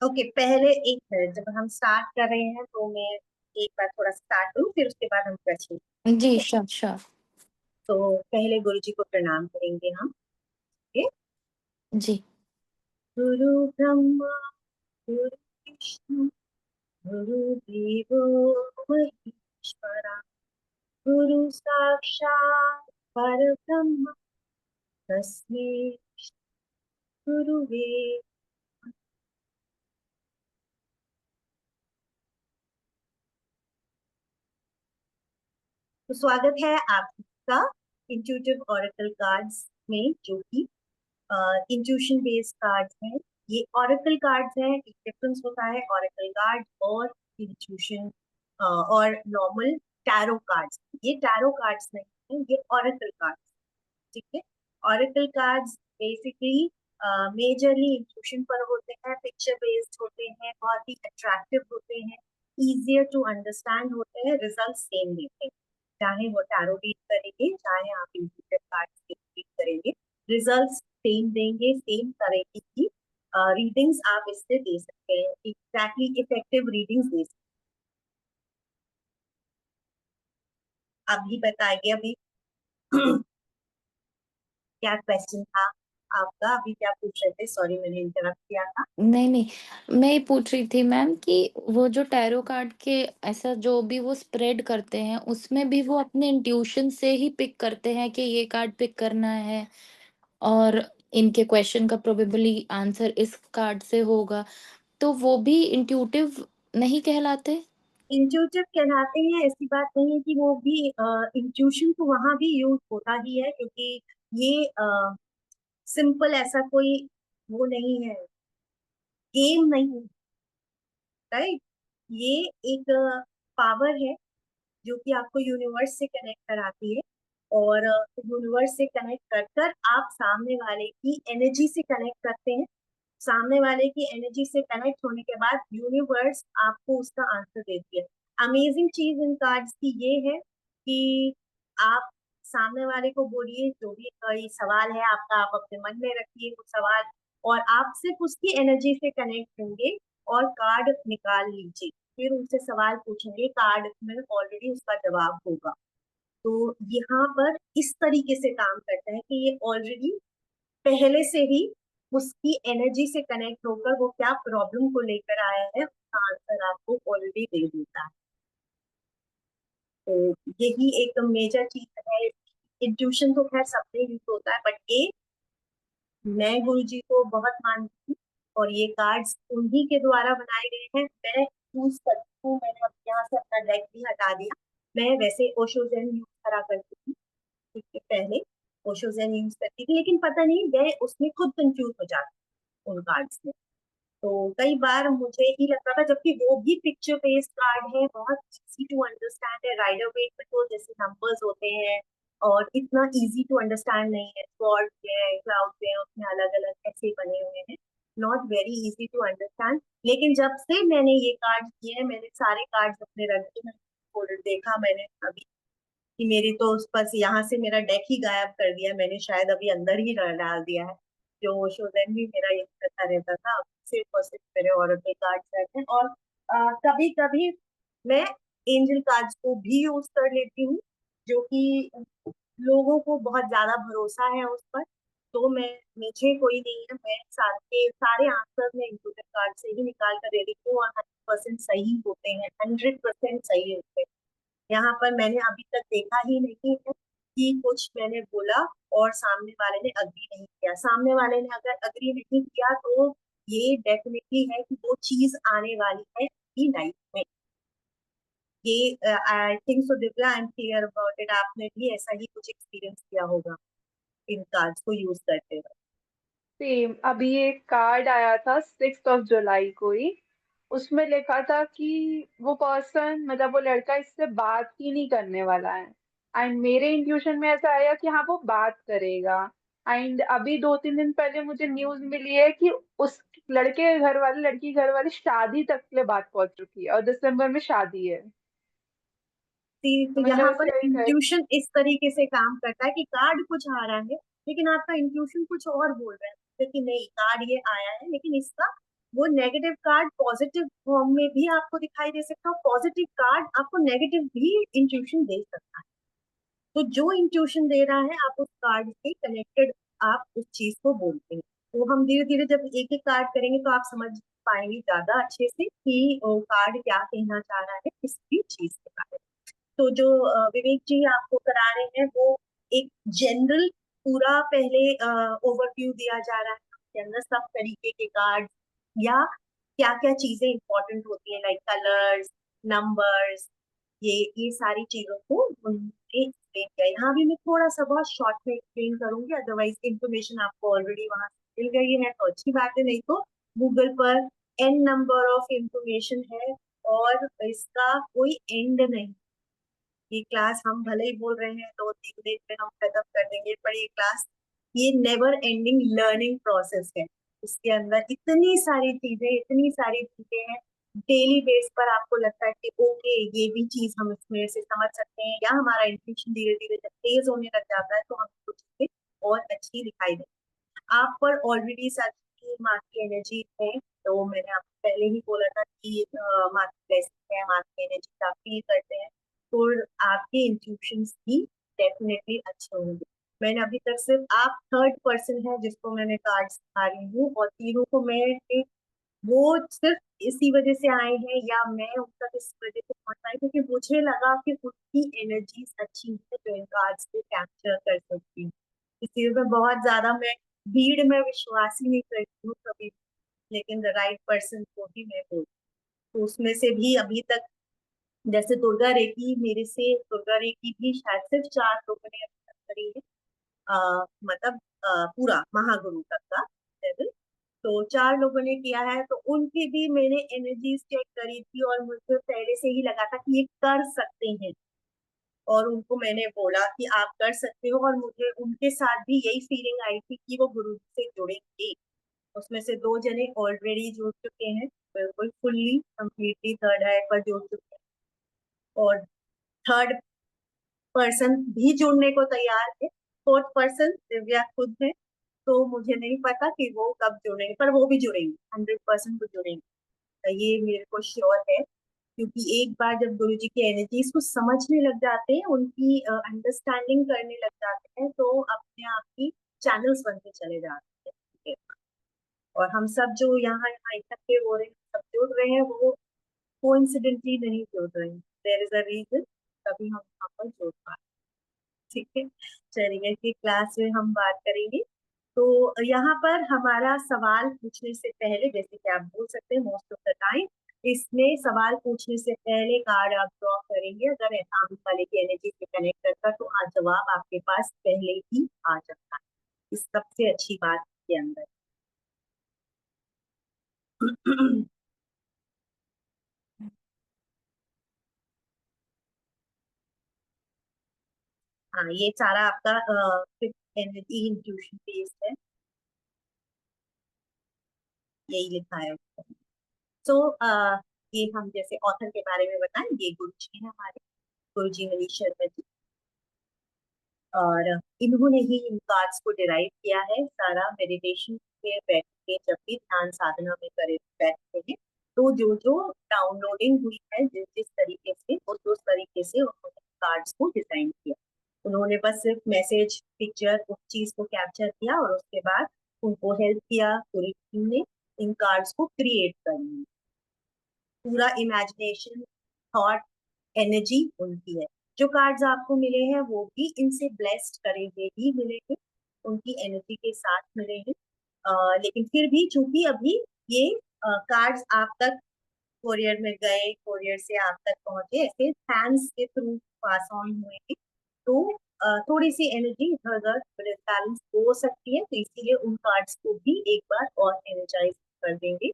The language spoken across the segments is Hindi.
ओके, पहले एक मिनट, जब हम स्टार्ट कर रहे हैं तो मैं एक बार थोड़ा स्टार्ट करूँ, फिर उसके बाद हम प्रश्न। जी श्योर श्योर। तो पहले गुरु जी को प्रणाम करेंगे हम। ओके। जी। गुरु ब्रह्मा, गुरु विष्णु, गुरु देवो महेश्वरा, गुरु साक्षात् परब्रह्म, तस्मै गुरुवे। तो स्वागत है आपका इंट्यूटिव ओरेकल कार्ड्स में, जो कि इंट्यूशन बेस्ड कार्ड्स हैं। ये ओरेकल कार्ड्स हैं। एक डिफरेंस होता है ओरेकल कार्ड और इंट्यूशन और नॉर्मल टैरो कार्ड्स। ये टैरो कार्ड्स नहीं है, ये ओरेकल कार्ड्स। ठीक है। Oracle cards basically majorly intuition पर होते हैं, पिक्चर बेस्ड होते हैं, बहुत ही अट्रैक्टिव होते हैं, इजियर टू अंडरस्टैंड होते हैं, रिजल्ट सेम देते हैं। चाहे वो टैरो रीड करेंगे, चाहे आप इंट्यूटिव कार्ड्स रीड करेंगे, रिजल्ट्स सेम देंगे। सेम तरह की रीडिंग्स आप इससे दे सकते हैं, एग्जैक्टली इफेक्टिव रीडिंग्स दे सकते हैं। अभी बताइए, अभी क्या क्वेश्चन था आपका? अभी क्या पूछ रहे थे? सॉरी, मैंने इंटरप्ट किया था। नहीं नहीं, मैं ये पूछ रही थी मैम कि वो जो टैरो कार्ड के ऐसा जो भी वो स्प्रेड करते हैं उसमें भी वो अपने इंट्यूशन से ही पिक करते हैं कि ये कार्ड पिक करना है, और इनके क्वेश्चन का प्रोबेबली आंसर इस कार्ड से होगा, तो वो भी इंट्यूटिव नहीं कहलाते? इंट्यूटिव कहलाते हैं, ऐसी बात नहीं है कि वो भी इंट्यूशन तो वहां भी यूज होता ही है, क्योंकि ये सिंपल ऐसा कोई वो नहीं है, गेम नहीं है। राइट। ये एक पावर है जो कि आपको यूनिवर्स से कनेक्ट कराती है, और यूनिवर्स से कनेक्ट कर कर आप सामने वाले की एनर्जी से कनेक्ट करते हैं। सामने वाले की एनर्जी से कनेक्ट होने के बाद यूनिवर्स आपको उसका आंसर देती है। अमेजिंग चीज इन कार्ड्स की ये है कि आप सामने वाले को बोलिए जो भी कोई सवाल है आपका, आप अपने मन में रखिए वो सवाल, और आप सिर्फ उसकी एनर्जी से कनेक्ट होंगे और कार्ड निकाल लीजिए। फिर उनसे सवाल पूछेंगे, कार्ड में ऑलरेडी उसका जवाब होगा। तो यहाँ पर इस तरीके से काम करता है कि ये ऑलरेडी पहले से ही उसकी एनर्जी से कनेक्ट होकर वो क्या प्रॉब्लम को लेकर आया है उसका आंसर आपको ऑलरेडी दे देता है। तो यही एक मेजर चीज है। इंट्यूशन तो खैर सबसे यूज होता है, बट ये मैं गुरु जी को बहुत मानती हूँ, और ये कार्ड्स उन्हीं के द्वारा बनाए गए हैं। मैं यूज करती हूँ, मैंने अब यहाँ से अपना डेक भी हटा दिया। मैं वैसे ओशो जेन यूज करा करती थी, ठीक है, पहले ओशो जेन यूज करती थी, लेकिन पता नहीं मैं उसमें खुद कंफ्यूज हो जाती उन कार्ड्स में। तो कई बार मुझे ही लगता था, जबकि वो भी पिक्चर बेस्ड कार्ड है, बहुत इजी टू अंडरस्टैंड है। राइडर वेट में तो जैसे नंबर्स होते हैं, और इतना इजी टू अंडरस्टैंड नहीं है। स्वॉर्ड है, क्लाउड है, उसमें अलग अलग ऐसे बने हुए हैं, not very easy to understand. लेकिन जब से मैंने ये कार्ड किए हैं, मैंने सारे कार्ड्स अपने रख दिए, मैंने देखा मैंने अभी कि मेरी तो उस पर यहाँ से मेरा डेक ही गायब कर दिया, मैंने शायद अभी अंदर ही डाल दिया है। जो शोजन भी मेरा ये करता रहता था, अब सिर्फ और सिर्फ मेरे औरत कार्ड्स रहते हैं। और कभी कभी मैं एंजल कार्ड्स को भी यूज कर लेती हूँ, जो कि लोगों को बहुत ज्यादा भरोसा है उस पर। तो मैं, मुझे कोई नहीं है, मैं सारे सारे आंसर में इंट्यूटिव कार्ड से ही निकाल कर दे देती हूँ, और 100% सही होते हैं, 100% सही होते हैं। यहाँ पर मैंने अभी तक देखा ही नहीं है कि कुछ मैंने बोला और सामने वाले ने अग्री नहीं किया। सामने वाले ने अगर अग्री नहीं किया तो ये डेफिनेटली है कि वो चीज आने वाली है आपकी लाइफ में। ये I think so Divya, I am clear about it. आपने भी ऐसा ही कुछ एक्सपीरियंस किया होगा इन कार्ड्स को यूज करते हुए। सेम अभी एक कार्ड आया था 6 जुलाई को ही। उसमें लिखा था कि वो पर्सन, मतलब वो लड़का, इससे बात ही नहीं करने वाला है। एंड मेरे इंट्यूशन में ऐसा आया कि हाँ वो बात करेगा। एंड अभी 2-3 दिन पहले मुझे न्यूज मिली है कि उस लड़के के घर वाले, लड़की के घर वाले शादी तक के लिए बात पहुंच चुकी है और दिसंबर में शादी है। तो तो मतलब यहाँ ऐसे पर एक है। इंट्यूशन इस तरीके से काम करता है कि कार्ड कुछ आ रहा है, लेकिन आपका इंट्यूशन कुछ और बोल रहा है कि नहीं, कार्ड ये आया है लेकिन इसका वो नेगेटिव कार्ड पॉजिटिव फॉर्म में भी आपको दिखाई दे सकता है, पॉजिटिव कार्ड आपको नेगेटिव भी इंट्यूशन दे सकता है। तो जो इंट्यूशन दे रहा है आप उस कार्ड से कनेक्टेड आप उस चीज को बोलते हैं। तो हम धीरे धीरे जब एक एक कार्ड करेंगे तो आप समझ पाएंगे ज्यादा अच्छे से कि वो कार्ड क्या कहना चाह रहा है किसी चीज के बारे में। तो जो विवेक जी आपको करा रहे हैं वो एक जनरल पूरा पहले ओवरव्यू दिया जा रहा है उसके अंदर सब तरीके के कार्ड या क्या क्या चीजें इंपॉर्टेंट होती है लाइक कलर्स, नंबर्स, ये सारी चीजों को उन्होंने एक्सप्लेन किया। यहाँ भी मैं थोड़ा सा बहुत शॉर्ट में एक्सप्लेन करूंगी, अदरवाइज इंफॉर्मेशन आपको ऑलरेडी वहां से मिल गई है तो अच्छी बात है, नहीं तो गूगल पर एन नंबर ऑफ इंफॉर्मेशन है और इसका कोई एंड नहीं। ये क्लास हम भले ही बोल रहे हैं 2-3 दिन में हम खत्म कर देंगे, पर ये क्लास ये नेवर एंडिंग लर्निंग प्रोसेस है। इसके अंदर इतनी सारी चीजें हैं। डेली बेस पर आपको लगता है कि ओके ये भी चीज हम इसमें से समझ सकते हैं, या हमारा इंट्यूशन धीरे धीरे जब तेज होने लग जाता है तो हमको चीजें और अच्छी दिखाई दे। आप पर ऑलरेडी सच की माँ की एनर्जी है, तो मैंने आपको पहले ही बोला था कि माँ की ब्लेसिंग है, माँ की एनर्जी आप फील करते हैं तो आपके इंट्यूशंस भी डेफिनेटली अच्छे होंगे। मैंने अभी तक सिर्फ आप थर्ड पर्सन है जिसको मैंने कार्ड सिखा रही हूँ, और तीनों को मैं वो सिर्फ इसी वजह से आए हैं या मैं उन तक इस वजह से पहुंच पाई क्योंकि मुझे लगा कि उनकी एनर्जीज अच्छी है जो इन कार्ड्स को कैप्चर कर सकती हूँ। इसलिए मैं बहुत ज्यादा मैं भीड़ में विश्वास ही नहीं करती हूँ कभी भी, लेकिन द राइट पर्सन को ही मैं बोलती हूँ। तो उसमें से भी अभी तक जैसे दुर्गा रेकी भी शायद सिर्फ 4 लोगों ने अभी तक करी है, मतलब पूरा महागुरु तक का लेवल। तो 4 लोगों ने किया है, तो उनकी भी मैंने एनर्जीज चेक करी थी और मुझे पहले से ही लगा था कि ये कर सकते हैं, और उनको मैंने बोला कि आप कर सकते हो, और मुझे उनके साथ भी यही फीलिंग आई थी कि वो गुरु से जुड़ेंगे। उसमें से 2 जने ऑलरेडी जुड़ चुके हैं, बिल्कुल फुल्ली कंप्लीटली थर्ड आई पर जुड़ चुके हैं, और थर्ड पर्सन भी जुड़ने को तैयार है। फोर्थ पर्सन दिव्या खुद है, तो मुझे नहीं पता कि वो कब जुड़ेंगे, पर वो भी जुड़ेंगे, 100% वो जुड़ेंगे, तो ये मेरे को श्योर है। क्योंकि एक बार जब गुरु जी की एनर्जीज को समझने लग जाते हैं, उनकी अंडरस्टैंडिंग करने लग जाते हैं, तो अपने आप ही चैनल्स बनते चले जाते हैं। और हम सब जो यहाँ यहाँ इकट्ठे हो रहे हैं, सब जुड़ रहे हैं, वो कोइंसिडेंटली नहीं जुड़ रहे हैं, देयर इज अ रीजन, तभी हम यहाँ पर जुड़ पा रहे हैं। ठीक है, चलिए कि क्लास में हम बात करेंगे। तो यहाँ पर हमारा सवाल पूछने से पहले, जैसे कि आप बोल सकते हैं मोस्ट ऑफ द टाइम इसमें सवाल पूछने से पहले कार्ड आप ड्रॉ करेंगे, अगर सामने वाले की एनर्जी से कनेक्ट करता तो आज जवाब आपके पास पहले ही आ जाता है। इस सबसे अच्छी बात के अंदर हाँ, ये सारा आपका एनर्जी इंट्यूशन बेस्ड है, यही लिखा है। सो ये हम जैसे ऑथर के बारे में बताएं, ये गुरु जी हैं हमारे, गुरु जी मनीष शर्मा जी, और इन्होंने ही इन कार्ड्स को डिराइव किया है। सारा मेडिटेशन में बैठ के जब भी ध्यान साधना में करे बैठते हैं, तो जो जो डाउनलोडिंग हुई है जिस जिस तरीके से उस तरीके से उन्होंने कार्ड्स को डिजाइन किया। उन्होंने बस सिर्फ मैसेज पिक्चर उस चीज को कैप्चर किया और उसके बाद उनको हेल्प किया पूरी टीम ने इन कार्ड्स को क्रिएट करने में। पूरा इमेजिनेशन, थॉट, एनर्जी उनकी है। जो कार्ड्स आपको मिले हैं वो भी इनसे ब्लेस्ड करे हुए ही मिले हैं, उनकी एनर्जी के साथ मिले हैं। लेकिन फिर भी चूंकि अभी ये कार्ड्स आप तक कोरियर में गए, कोरियर से आप तक पहुंचे, ऐसे फैंस के थ्रू पास ऑन हुए हैं, तो थोड़ी सी एनर्जी इधर उधर बैलेंस हो सकती है, तो इसीलिए उन कार्ड्स को भी एक बार और एनर्जाइज कर देंगे।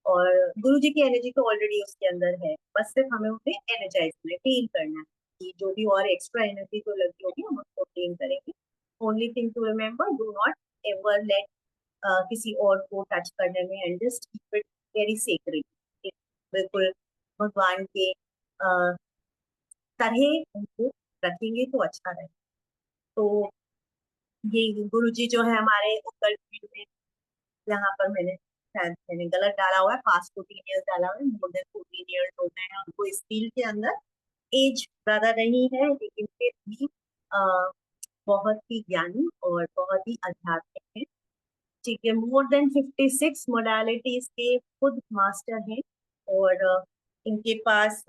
और गुरु जी की एनर्जी तो ऑलरेडी उसके अंदर है, बस सिर्फ हमें उसे एनर्जाइज करना है, क्लीन करना है, कि जो भी और एक्स्ट्रा एनर्जी जो लगी होगी हम उसको क्लीन करेंगे। Only thing to remember, do not ever let किसी और को टच करने में, and just keep it very secret, बिल्कुल भगवान के तरह उनको रखेंगे तो अच्छा रहे। तो ये गुरु जी जो है हमारे उत्तराखंड में, यहाँ पर मैंने शायद मैंने गलत डाला हुआ है, पास 14 ईयर्स डाला हुआ है, मोर देन 14 ईयर्स हो गए हैं उनको इस फील्ड के अंदर। एज ज्यादा नहीं है लेकिन फिर भी बहुत ही ज्ञानी और बहुत ही आध्यात्मिक है। ठीक है, मोर देन 56 मोडालिटीज के खुद मास्टर हैं। और इनके पास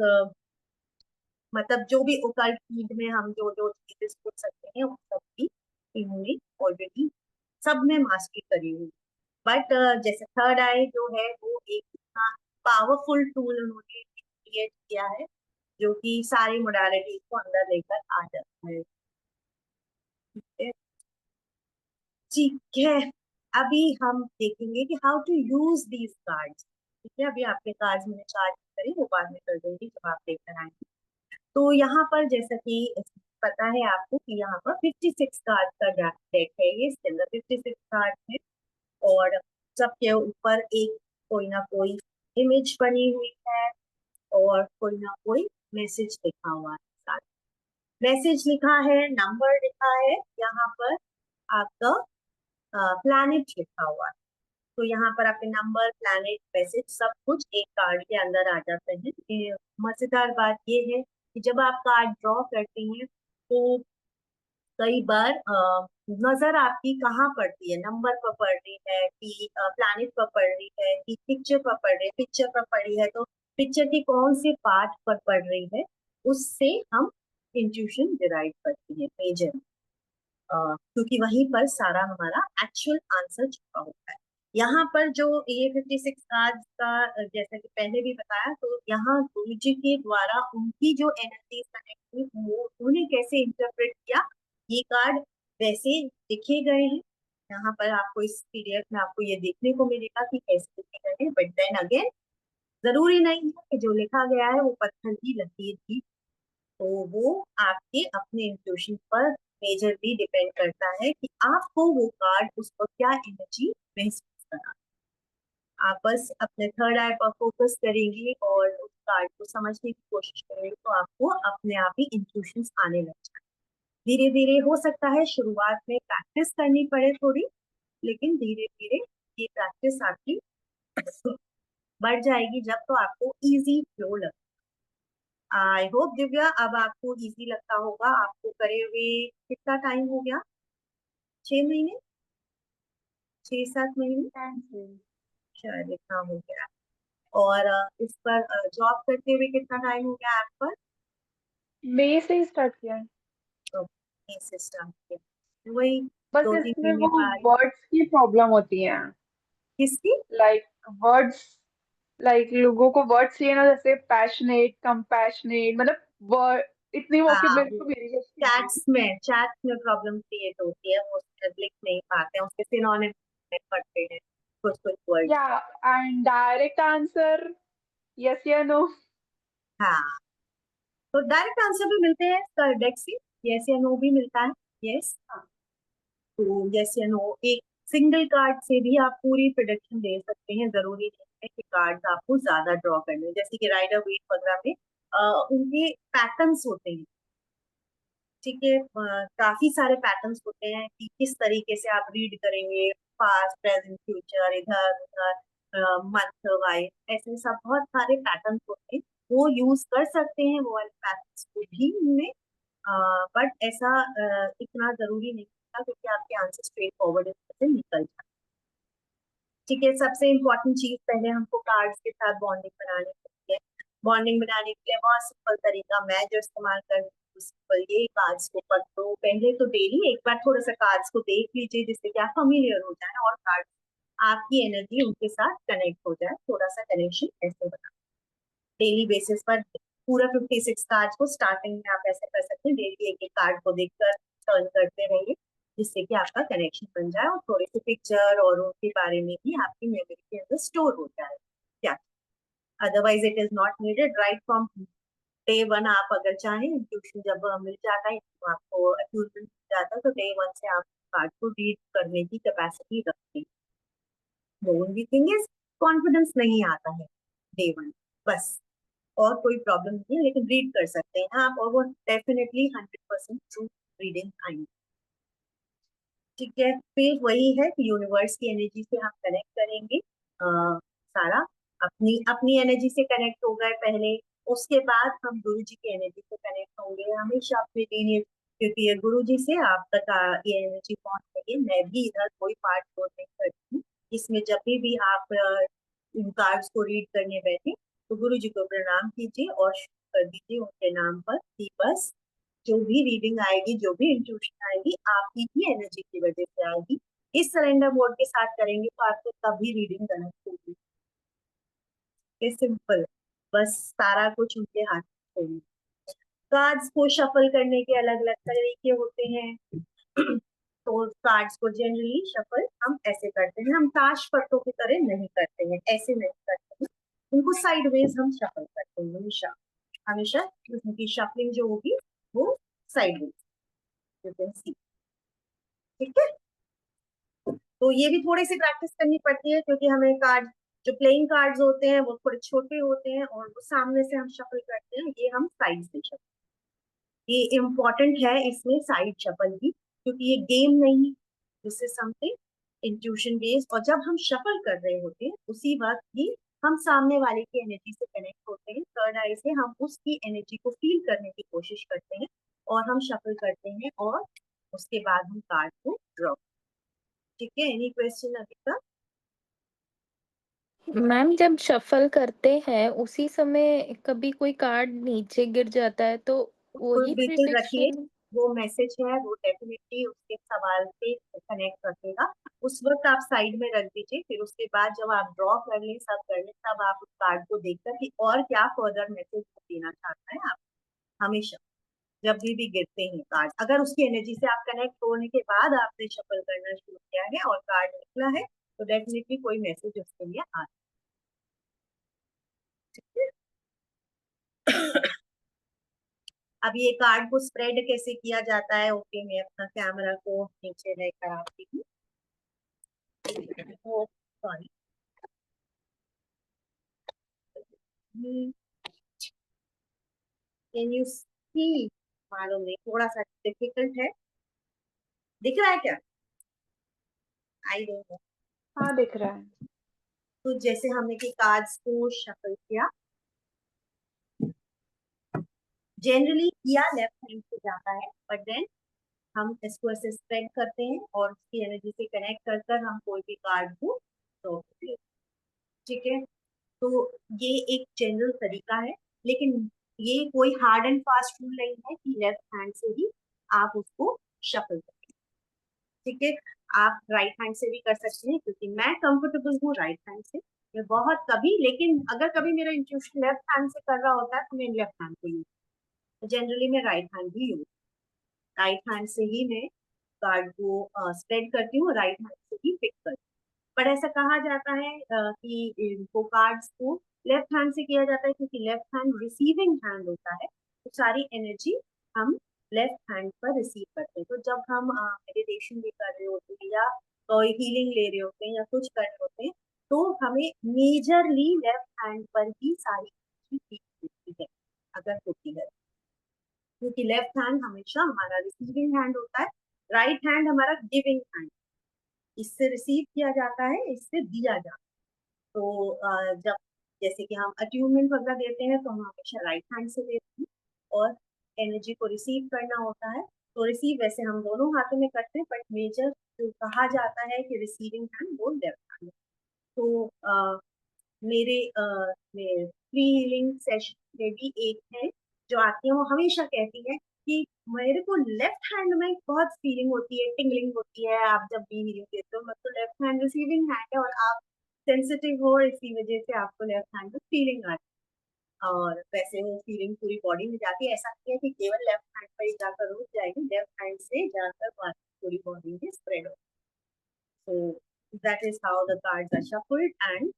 मतलब जो भी ओकल्ट फील्ड में हम जो जो चीजें सोच सकते हैं वो सब भी इन्होंने ऑलरेडी सब में मास्टरी करी हुई। बट जैसे थर्ड आई जो है वो एक इतना पावरफुल टूल उन्होंने क्रिएट किया है जो कि सारी मोडालिटीज को अंदर लेकर आ जाता है। ठीक है, ठीक है, अभी हम देखेंगे कि how to use these cards. ठीक है, अभी आपके कार्ड्स मैंने चार्ज करें वो बाद में कर दूंगी जब आप लेकर आएंगे। तो यहाँ पर जैसा कि पता है आपको कि यहाँ पर 56 कार्ड का डेक है, ये इसके अंदर 56 कार्ड है और सबके ऊपर एक कोई ना कोई इमेज बनी हुई है और कोई ना कोई मैसेज लिखा हुआ है। साथ मैसेज लिखा है, नंबर लिखा है, यहाँ पर आपका प्लैनेट लिखा हुआ है। तो यहाँ पर आपके नंबर, प्लैनेट, मैसेज सब कुछ एक कार्ड के अंदर आ जाते हैं। मजेदार बात ये है कि जब आप कार्ड ड्रॉ करती हैं तो कई बार नजर आपकी कहाँ पड़ती है, नंबर पर पड़ रही है कि प्लैनेट पर पड़ रही है कि पिक्चर पर पड़ रही है। पिक्चर पर पड़ी है तो पिक्चर के कौन से पार्ट पर पड़ रही है उससे हम इंट्यूशन डिराइव करते हैं मेजर, क्योंकि वहीं पर सारा हमारा एक्चुअल आंसर छुपा होता है। यहाँ पर जो ये 56 कार्ड का जैसा कि पहले भी बताया, तो यहाँ गुरु जी के द्वारा उनकी जो एनर्जी कनेक्ट हुई वो उन्होंने कैसे इंटरप्रेट किया, ये कार्ड वैसे लिखे गए हैं। यहाँ पर आपको इस पीरियड में आपको ये देखने को मिलेगा कि कैसे लिखे गए हैं। बट देन अगेन जरूरी नहीं है कि जो लिखा गया है वो पत्थर की लकीर थी, तो वो आपके अपने इंट्यूशन पर मेजरली डिपेंड करता है कि आपको वो कार्ड उस पर क्या एनर्जी महसूस करा। आप बस अपने थर्ड आई पर फोकस करेंगे और उस कार्ड को समझने की कोशिश करेंगे तो आपको अपने आप ही इंट्यूशंस आने लग जाए। धीरे धीरे हो सकता है शुरुआत में प्रैक्टिस करनी पड़े थोड़ी, लेकिन धीरे धीरे ये प्रैक्टिस आपकी बढ़ जाएगी जब तो आपको इजी फ्लो लगे। आई होप दिव्या अब आपको इजी लगता होगा। आपको करे हुए कितना टाइम हो गया? 6 महीने, 6-7 महीने थैंक यू। शायद इतना हो गया। और इस पर जॉब करते हुए कितना टाइम हो गया आप पर? मई से ही स्टार्ट किया है। तो सिस्टम वही बस दो तीन इसमें महीने वो बाद। वर्ड्स की प्रॉब्लम होती है। किसकी? लाइक वर्ड्स, लाइक लोगों को वर्ड्स चाहिए ना, जैसे पैशनेट, कंपैशनेट, मतलब वर्ड इतनी हाँ, वोकेबलरी तो मेरी भी अच्छी नहीं है। चैट्स में प्रॉब्लम क्रिएट होती है, वो लिख नहीं पाते हैं, उसके सिनोनिम पढ़ते हैं कुछ कुछ वर्ड। या एंड डायरेक्ट आंसर, यस या नो। हाँ, तो डायरेक्ट आंसर भी मिलते हैं डेक से, यस या नो भी मिलता है। यस, तो यस या नो एक सिंगल कार्ड से भी आप पूरी प्रोडक्शन दे सकते हैं। जरूरी नहीं है कि कार्ड्स आपको ज्यादा ड्रॉ करने, जैसे कि राइडर वेट वगैरह में उनके पैटर्न्स होते हैं। ठीक है, काफी सारे पैटर्न्स होते हैं कि किस तरीके से आप रीड करेंगे, पास्ट, प्रेजेंट, फ्यूचर, इधर उधर, मंथ वाइज, ऐसे सब बहुत सारे पैटर्न्स होते हैं। वो यूज कर सकते हैं वो वाले पैटर्न्स को भी उनमें, बट ऐसा इतना जरूरी नहीं था क्योंकि आपके आंसर स्ट्रेट फॉरवर्ड से निकल जाए। ठीक है, सबसे इम्पोर्टेंट चीज पहले हमको कार्ड्स के साथ बॉन्डिंग बनानी होती है। बॉन्डिंग बनाने के लिए बहुत सिंपल तरीका मैं जो इस्तेमाल कर रही हूँ, सिंपल, ये कार्ड्स को पकड़ो पहले तो डेली एक बार थोड़ा सा कार्ड्स को देख लीजिए जिससे कि आप फेमिलियर हो जाए और कार्ड आपकी एनर्जी उनके साथ कनेक्ट हो जाए। थोड़ा सा कनेक्शन ऐसे बना डेली बेसिस पर पूरा 56 कार्ड को स्टार्टिंग में आप ऐसे कर सकते हैं, डेली एक एक कार्ड को देखकर टर्न करते रहिए जिससे कि आपका कनेक्शन बन जाए और थोड़े से पिक्चर और उनके बारे में भी आपकी मेमोरी के अंदर स्टोर हो जाए। क्या otherwise it is not needed right from day one. आप अगर चाहें ट्यूशन जब मिल जाता है तो आपको ट्यूशन मिल जाता है तो डे वन से आप कार्ड को रीड करने की कैपेसिटी रखते हैं। The only thing is confidence नहीं आता है डे वन, बस, और कोई प्रॉब्लम नहीं है, लेकिन रीड कर सकते हैं आप और वो डेफिनेटली 100% ट्रू रीडिंग आएंगे। ठीक है, फिर वही है कि यूनिवर्स की एनर्जी से हम कनेक्ट करेंगे सारा अपनी अपनी एनर्जी से कनेक्ट हो गए पहले, उसके बाद हम गुरु जी की एनर्जी से कनेक्ट होंगे हमेशा अपने लिए, क्योंकि ये गुरु जी से आप तक ये एनर्जी पहुंच रही है। मैं भी इधर कोई पार्ट रोल नहीं करती हूँ इसमें। जब भी आप इन कार्ड्स को रीड करने बैठे तो गुरु जी को प्रणाम कीजिए और शुरू कर दीजिए उनके नाम पर कि बस जो भी रीडिंग आएगी, जो भी इंट्यूशन आएगी, आपकी ही एनर्जी की वजह से आएगी। इस सरेंडर मोड के साथ करेंगे तो आपको कभी रीडिंग गलत होगी। ये सिंपल, बस सारा कुछ उनके हाथ में होगी। कार्ड्स को शफल करने के अलग अलग तरीके होते हैं। तो कार्ड्स को जनरली शफल हम ऐसे करते हैं, हम ताश पत्तों की तरह नहीं करते हैं, ऐसे नहीं करते हैं। उनको साइडवेज हम शफल करते हैं हमेशा, हमेशा उनकी शफलिंग जो होगी वो साइडवेज, यू कैन सी। ठीक है, तो ये भी थोड़ी सी प्रैक्टिस करनी पड़ती है क्योंकि हमें कार्ड, जो प्लेइंग कार्ड्स होते हैं वो थोड़े छोटे होते हैं और वो सामने से हम शफल करते हैं, ये हम साइड से शफल। ये इम्पोर्टेंट है इसमें साइड शफल भी, क्योंकि ये गेम नहीं, this is something intuition based. और जब हम शफल कर रहे होते हैं उसी वक्त ही हम सामने वाले की एनर्जी से कनेक्ट होते हैं। थर्ड आई से हम उसकी एनर्जी को फील करने की कोशिश करते हैं और हम शफल करते हैं और उसके बाद हम कार्ड को ड्रॉ। ठीक है, एनी क्वेश्चन अभी तक? मैम जब शफल करते हैं उसी समय कभी कोई कार्ड नीचे गिर जाता है तो तो वही बिल्कुल रखिए, प्रिडिक्शन। वो मैसेज है वो डेफिनेटली उसके सवाल से कनेक्ट रखेगा। उस वक्त आप साइड में रख दीजिए, फिर उसके बाद जब आप ड्रॉ कर लें, सब कर लें, तब आप उस कार्ड को देखकर कि और क्या फर्दर मैसेज देना चाहता है आप। हमेशा जब भी गिरते हैं कार्ड, अगर उसकी एनर्जी से आप कनेक्ट होने के बाद आपने शफल करना शुरू किया है और कार्ड निकला है तो डेफिनेटली कोई मैसेज उसके लिए आ अब ये कार्ड को स्प्रेड कैसे किया जाता है? ओके, मैं अपना कैमरा को नीचे लेकर आती हूँ। Sorry, can you see? मालूम नहीं, थोड़ा सा डिफिकल्ट है। दिख रहा है क्या? I don't know. हाँ दिख रहा है। तो जैसे हमने कि कार्ड्स को शफल किया, जनरली किया लेफ्ट हैंड से जाता है, बट देन हम इसको ऐसे स्प्रेड करते हैं और उसकी एनर्जी से कनेक्ट कर कर हम कोई भी कार्ड को ड्रॉ करते हैं। ठीक है, तो ये एक जनरल तरीका है, लेकिन ये कोई हार्ड एंड फास्ट रूल नहीं है कि लेफ्ट हैंड से ही आप उसको शफल करें। ठीक है, आप राइट हैंड से भी कर सकते हैं, क्योंकि मैं कंफर्टेबल हूँ राइट हैंड से। मैं बहुत कभी, लेकिन अगर कभी मेरा इंट्यूशन लेफ्ट हैंड से कर रहा होता है तो मैं लेफ्ट हैंड को यूज, जनरली मैं राइट हैंड भी यूज, राइट हैंड से ही मैं कार्ड को स्प्रेड करती हूँ, राइट हैंड से ही पिक करती हूँ। पर ऐसा कहा जाता है कि इनको कार्ड्स को लेफ्ट हैंड से किया जाता है क्योंकि लेफ्ट हैंड रिसीविंग हैंड होता है, तो सारी एनर्जी हम लेफ्ट हैंड पर रिसीव करते हैं। तो जब हम मेडिटेशन भी कर रहे होते हैं या कोई हीलिंग ले रहे होते हैं या कुछ कर रहे होते हैं, तो हमें मेजरली लेफ्ट हैंड पर ही सारी एनर्जी फील होती है, अगर होती है, क्योंकि लेफ्ट हैंड हमेशा हमारा रिसीविंग हैंड होता है, राइट हैंड हमारा गिविंग हैंड, इससे रिसीव किया जाता है, इससे दिया जाता है। तो जब जैसे कि हम अट्यूनमेंट वगैरह देते हैं तो हम हमेशा राइट हैंड से देते हैं, और एनर्जी को रिसीव करना होता है तो रिसीव वैसे हम दोनों हाथों में करते हैं, बट मेजर जो कहा जाता है कि रिसीविंग हैंड वो लेफ्ट हैंड है। तो मेरे फ्री हीलिंग सेशन में भी एक है जो आती है, वो हमेशा कहती है कि मेरे को लेफ्ट हैंड में बहुत फीलिंग होती है, टिंगलिंग होती है, आप जब भी हीलिंग देते हो, मतलब लेफ्ट हैंड रिसीविंग हैंड है और आप सेंसिटिव हो, इसी वजह से आपको लेफ्ट हैंड में फीलिंग आती है। और वैसे वो फीलिंग पूरी बॉडी में जाती है, ऐसा नहीं है कि केवल लेफ्ट हैंड पर ही जाकर रुक जाएगी, लेफ्ट हैंड से जाकर पूरी बॉडी में स्प्रेड हो। So that is how the cards are shuffled. And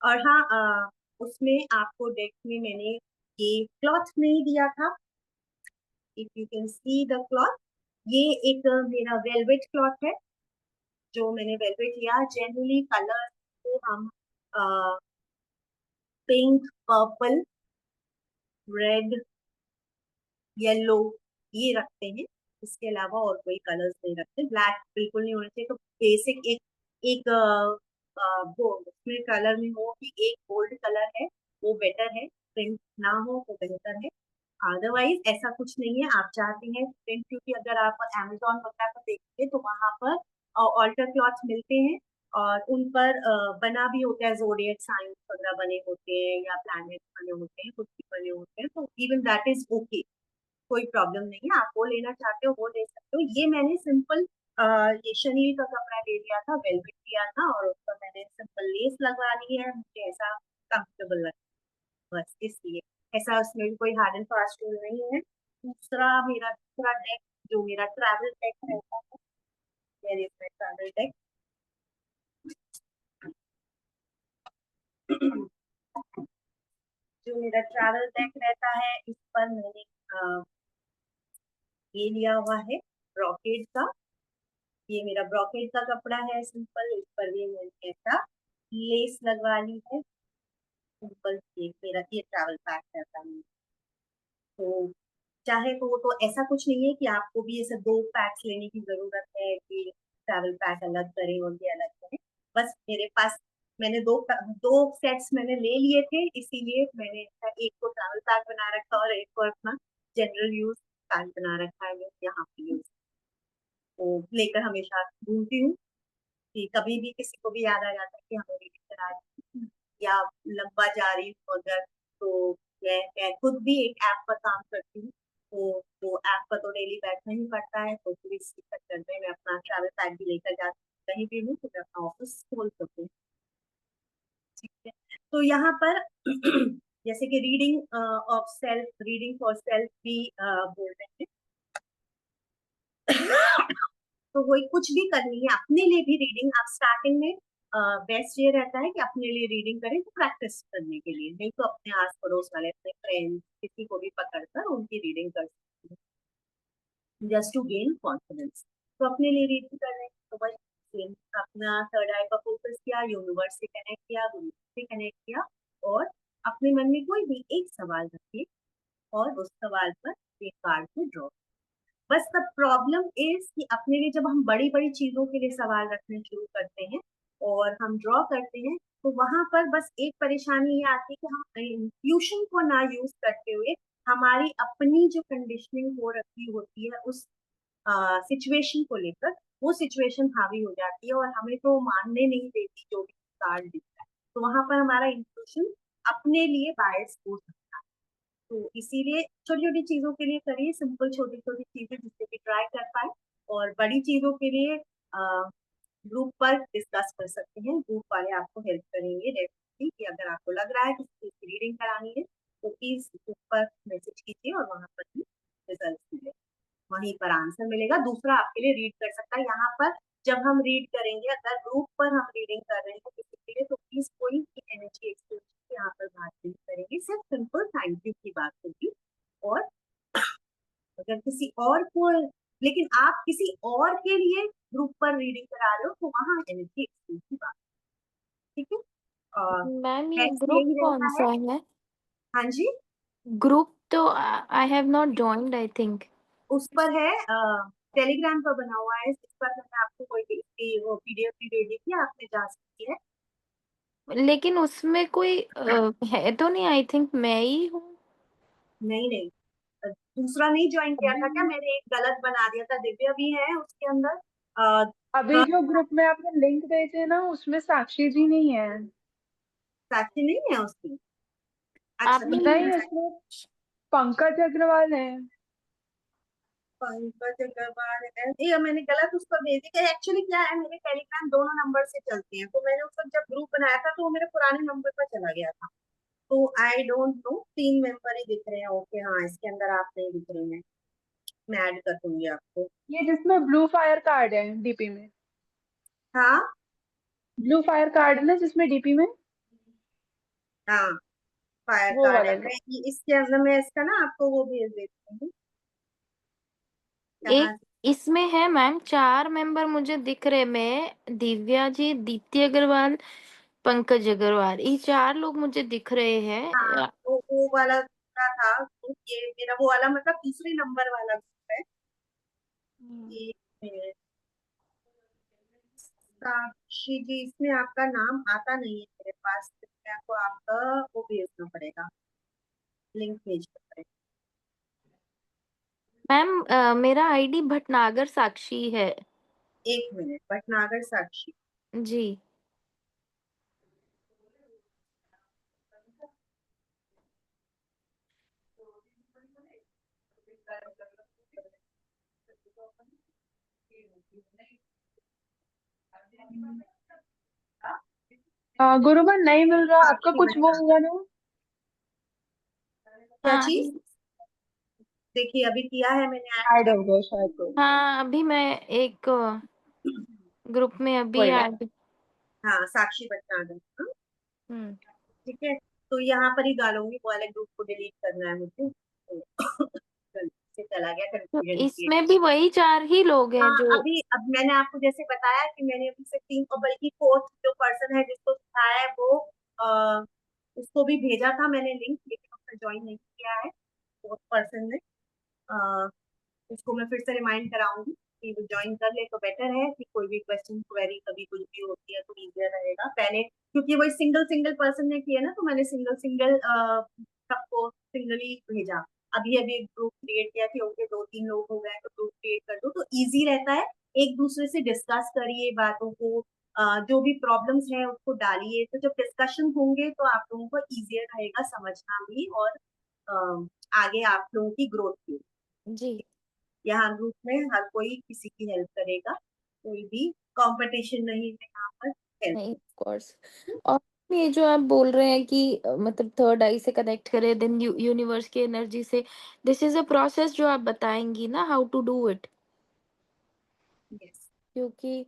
और हाँ, उसमें आपको डेक में मैंने ये क्लॉथ नहीं दिया था, if you can see the cloth, ये एक मेरा वेलवेट क्लॉथ है जो मैंने वेलवेट लिया। जनरली कलर को हम पिंक, पर्पल, रेड, येलो ये रखते हैं, इसके अलावा और कोई कलर्स नहीं रखते। ब्लैक बिल्कुल नहीं होना चाहिए, तो बेसिक एक एक वो उसमें कलर में हो कि एक गोल्ड कलर है वो बेटर है, प्रिंट ना हो तो बेहतर है। अदरवाइज ऐसा कुछ नहीं है, आप चाहते हैं प्रिंट, क्योंकि अगर आप अमेजोन वगैरह पर देखिए तो वहां पर ऑल्टर क्लॉथ मिलते हैं और उन पर बना भी होता है, जोडियक साइंस वगैरह बने होते हैं या प्लैनेट बने होते हैं, कुछ भी बने होते हैं, तो इवन दैट इज ओके, कोई प्रॉब्लम नहीं है। आप वो लेना चाहते हो वो ले सकते हो। ये मैंने सिंपल ये शनील का कपड़ा ले लिया था, वेलवेट लिया था और उस पर मैंने सिंपल लेस लगवा ली है, मुझे ऐसा कंफर्टेबल लगा, बस इसलिए। ऐसा उसमें भी कोई हार्ड एंड फास्ट रूल नहीं है। दूसरा डेक जो मेरा ट्रैवल डेक रहता है, मेरे ट्रैवल डेक जो मेरा ट्रैवल डेक रहता है, इस पर मैंने ये लिया हुआ है ब्रोकेड का। ये मेरा ब्रोकेड का कपड़ा है सिंपल, इस पर भी मैंने ऐसा लेस लगवा ली है सिंपल। ये मेरा ये ट्रैवल पैक रहता है। तो चाहे तो वो तो ऐसा कुछ नहीं है कि आपको भी ऐसे दो पैक्स लेने की जरूरत है कि ट्रैवल पैक अलग करें और ये अलग करें। बस मेरे पास मैंने दो सेट्स मैंने ले लिए थे, इसीलिए मैंने एक को ट्रैवल पैक बना रखा और एक को अपना जनरल यूज पैक बना रखा है, मैं यहाँ पे यूज तो लेकर हमेशा घूमती हूँ कि कभी भी किसी को भी याद आ जाता है कि हमें रीडिंग करा रही है या लंबा जा रही हूँ अगर, तो मैं खुद भी एक ऐप पर काम करती हूँ, तो वो ऐप पर तो डेली बैठना ही पड़ता है, तो फिर इसी चक्कर में मैं अपना ट्रैवल पैक भी लेकर जाती हूँ कहीं भी हूँ तो मैं अपना ऑफिस खोल सकूँ। ठीक है, तो यहाँ पर जैसे कि रीडिंग फॉर सेल्फ भी बोल रहे हैं। तो वही कुछ भी करनी है अपने लिए भी रीडिंग, आप स्टार्टिंग में बेस्ट ये रहता है कि अपने लिए रीडिंग करें तो प्रैक्टिस करने के लिए, नहीं तो अपने आस पड़ोस वाले अपने फ्रेंड्स किसी को भी पकड़कर उनकी रीडिंग कर सकते हैं जस्ट टू गेन कॉन्फिडेंस। तो अपने लिए रीडिंग कर रहे हैं तो बस सेम अपना थर्ड आई पर फोकस किया, यूनिवर्स से कनेक्ट किया, गुरु से कनेक्ट किया और अपने मन में कोई भी एक सवाल रखिए और उस सवाल पर एक कार्ड को ड्रॉ। बस द प्रॉब्लम इज कि अपने लिए जब हम बड़ी बड़ी चीजों के लिए सवाल रखने शुरू करते हैं और हम ड्रॉ करते हैं, तो वहां पर बस एक परेशानी ये आती है कि हम इंट्यूशन को ना यूज करते हुए हमारी अपनी जो कंडीशनिंग हो रखी होती है उस सिचुएशन को लेकर, वो सिचुएशन हावी हो जाती है और हमें तो मानने नहीं देती जो भी कार्ड दिखता है, तो वहां पर हमारा इंट्यूशन अपने लिए बायस हो सकता है। तो इसीलिए छोटी छोटी चीजों के लिए करिए, सिंपल छोटी छोटी चीजें जिससे कि ट्राई कर पाए, और बड़ी चीजों के लिए ग्रुप पर डिस्कस कर सकते हैं, ग्रुप वाले आपको हेल्प करेंगे डेफिनेटली, कि अगर आपको लग रहा है कि किसी की रीडिंग करानी है तो प्लीज ग्रुप पर मैसेज कीजिए और वहां पर भी रिजल्ट मिले, वहीं पर आंसर मिलेगा, दूसरा आपके लिए रीड कर सकता है। यहाँ पर जब हम रीड करेंगे, अगर ग्रुप पर हम रीडिंग कर रहे हैं किसी के लिए, तो प्लीज कोई एनर्जी एक्सचेंज यहाँ पर बात नहीं करेंगे, सिर्फ सिंपल थैंक यू की बात होगी। और अगर किसी और को, लेकिन आप किसी और के लिए ग्रुप पर रीडिंग करा रहे हो तो वहां एनर्जी एक्सचेंज की बात, ठीक है। मैम ये नेक्स्ट ग्रुप यही कौन रहता है। सा है? हाँ जी, ग्रुप तो I have not joined I think. उस पर है टेलीग्राम पर बना हुआ है, इस पर मैंने आपको कोई इसकी वो पीडीएफ भी दे दी थी, आपने जा सकती है। लेकिन उसमें कोई है तो नहीं, आई थिंक मैं ही हूँ। नहीं नहीं, दूसरा नहीं ज्वाइन किया था क्या? अभी मैंने एक गलत बना दिया था, दिव्या भी है उसके अंदर। अभी जो ग्रुप में आपने लिंक भेजे ना उसमें साक्षी जी नहीं है। साक्षी नहीं है उसकी? अच्छा तो आपने नहीं, उसमें पंकज अग्रवाल है। पंकज अग्रवाल है ये, मैंने गलत उस पर भेजी कि एक्चुअली क्या है, मेरे टेलीग्राम दोनों नंबर से चलते हैं, तो मैंने उस वक्त जब ग्रुप बनाया था तो वो मेरे पुराने नंबर पर चला गया था, तो आई डोंट नो, 3 मेंबर ही दिख रहे हैं। ओके हाँ, इसके अंदर आप नहीं दिख रही हैं, मैं ऐड कर दूंगी आपको। ये जिसमें ब्लू फायर कार्ड है डीपी में। हाँ ब्लू फायर कार्ड है ना जिसमें डीपी में। हाँ, फायर वो कार्ड वाला है, लो। इसके अंदर मैं इसका ना आपको वो भेज देती हूँ। एक कहाँ से? इसमें है मैम, 4 मेंबर मुझे दिख रहे। मैं, दिव्या जी, दीप्ति अग्रवाल, पंकज अग्रवाल, ये 4 लोग मुझे दिख रहे हाँ, हैं। तो वो वाला दूसरा था तो ये मेरा वो वाला मतलब दूसरे नंबर वाला ग्रुप है। हम्म। ये साक्षी जी, इसमें आपका नाम आता नहीं है मेरे पास, तो मैं आपको आपका वो भेजना पड़ेगा, लिंक भेजना पड़ेगा। मैम मेरा आईडी भटनागर साक्षी है। 1 मिनट, भटनागर साक्षी। जी। गुरुबन नहीं मिल रहा आपका, साक्षी कुछ वो भटनागर, हुआ ना? क्या हाँ चीज? देखिए अभी किया है मैंने ऐड ऐड। हो गया शायद कोई। हाँ, अभी मैं एक ग्रुप में अभी कोई बात। ऐड। हाँ, साक्षी भटनागर। हाँ, हम्म। ठीक है, तो यहाँ पर ही डालूंगी, वो वाले ग्रुप को डिलीट करना है मुझे, तो गलती से चला गया, तो कंफ्यूजन क्रिएट। इसमें भी वही 4 ही लोग हैं हाँ, जो। अभी अब मैंने आपको जैसे बताया कि मैंने अभी से 3, और बल्कि 4th जो पर्सन है जिसको सिखाया है वो उसको भी भेजा था मैंने लिंक, लेकिन उसने ज्वाइन नहीं किया है 4th पर्सन ने। अ, उसको मैं फिर से रिमाइंड कराऊंगी कि वो ज्वाइन कर ले तो बेटर है, कि कोई भी क्वेश्चन क्वेरी कभी कुछ भी होती है तो इजियर रहेगा पहले, क्योंकि वो सिंगल सिंगल पर्सन ने किया ना, तो मैंने सिंगल सिंगल सबको सिंगली भेजा। अभी अभी एक ग्रुप क्रिएट किया कि ओके 2-3 लोग हो गए तो ग्रुप क्रिएट कर दो, तो इजी रहता है, एक दूसरे से डिस्कस करिए बातों को, जो भी प्रॉब्लम्स है उसको डालिए, तो जब डिस्कशन होंगे तो आप लोगों को इजियर रहेगा समझना भी, और आगे आप लोगों की ग्रोथ भी। जी। यहाँ ग्रुप में हर कोई किसी की हेल्प करेगा, कोई भी कंपटीशन नहीं है यहाँ पर, हेल्प। नहीं, ऑफ कोर्स। और ये जो आप बोल रहे हैं कि मतलब थर्ड आई से कनेक्ट करें, देन यूनिवर्स की एनर्जी से, दिस इज अ प्रोसेस जो आप बताएंगी ना how to do it? Yes, क्योंकि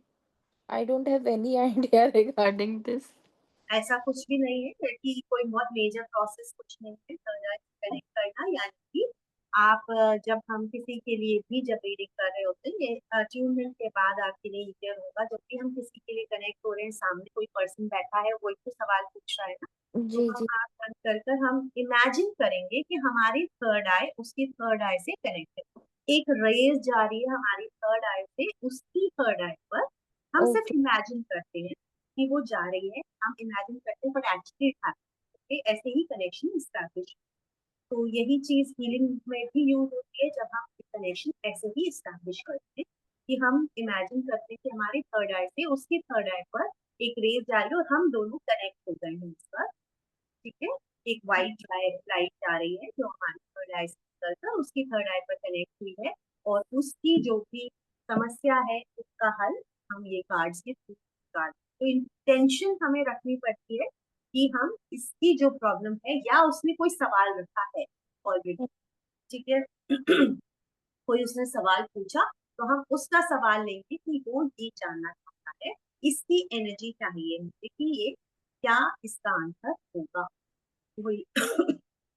I don't have any idea regarding this. ऐसा कुछ भी नहीं है कि कोई बहुत मेजर प्रोसेस कुछ नहीं है थर्ड आई कनेक्ट करना, यानी कि आप जब हम किसी के लिए भी जब रीडिंग कर रहे होते हैं, ये अट्यूनमेंट के बाद आपके लिए क्लियर होगा, जब भी हम किसी के लिए कनेक्ट हो रहे हैं, सामने कोई पर्सन बैठा है, वो एक तो सवाल पूछ रहा है ना, तो जी हम जी। आँख बंद कर कर हम इमेजिन करेंगे कि हमारी थर्ड आई उसकी थर्ड आई से कनेक्ट है, एक रेज जा रही है हमारी थर्ड आई से उसकी थर्ड आई पर, हम सिर्फ ओके। इमेजिन करते हैं कि वो जा रही है, हम इमेजिन करते हैं, बट एक्चुअली ऐसे ही कनेक्शन स्टैब्लिश। तो यही चीज हीलिंग में भी यूज होती है, जब हम कनेक्शन ऐसे ही स्टैब्लिश करते हैं कि हम इमेजिन करते हैं कि हमारी थर्ड आई से उसकी थर्ड आई पर एक रेज जा रही है और हम दोनों कनेक्ट हो गए हैं इस पर, ठीक है, एक व्हाइट लाइट जा रही है जो हमारी थर्ड आई से निकलकर उसकी थर्ड आई पर कनेक्ट हुई है, और उसकी जो भी समस्या है उसका हल हम ये कार्ड्स के थ्रू निकाल, तो इंटेंशन हमें रखनी पड़ती है कि हम इसकी जो प्रॉब्लम है, या उसने कोई सवाल रखा है ऑलरेडी, ठीक है, कोई उसने सवाल पूछा, तो हम उसका सवाल लेंगे कि वो ये जानना चाहता है, इसकी एनर्जी चाहिए मुझे कि ये क्या इसका आंसर होगा, वही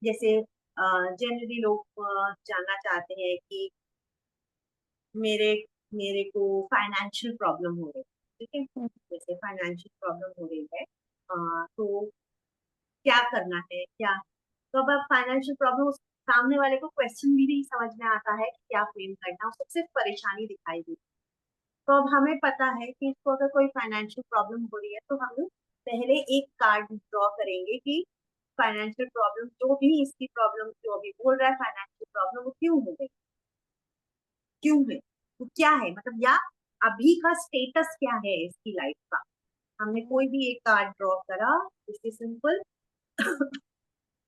जैसे जनरली लोग जानना चाहते हैं कि मेरे मेरे को फाइनेंशियल प्रॉब्लम हो रही है, ठीक है, जैसे फाइनेंशियल प्रॉब्लम हो रही है, तो क्या करना है, क्या, तो अब फाइनेंशियल प्रॉब्लम सामने वाले को क्वेश्चन भी नहीं समझ में आता है कि क्या फ्रेम करना, उसको सिर्फ परेशानी दिखाई देती, तो अब हमें पता है कि इसको अगर कोई फाइनेंशियल प्रॉब्लम हो रही है तो हम पहले एक कार्ड ड्रॉ करेंगे कि फाइनेंशियल प्रॉब्लम जो भी इसकी प्रॉब्लम जो अभी बोल रहा है फाइनेंशियल प्रॉब्लम, वो क्यों हो गई, क्यों है, वो क्या है, मतलब या अभी का स्टेटस क्या है इसकी लाइफ का। हमने कोई भी एक कार्ड ड्रॉ करा, इससे सिंपल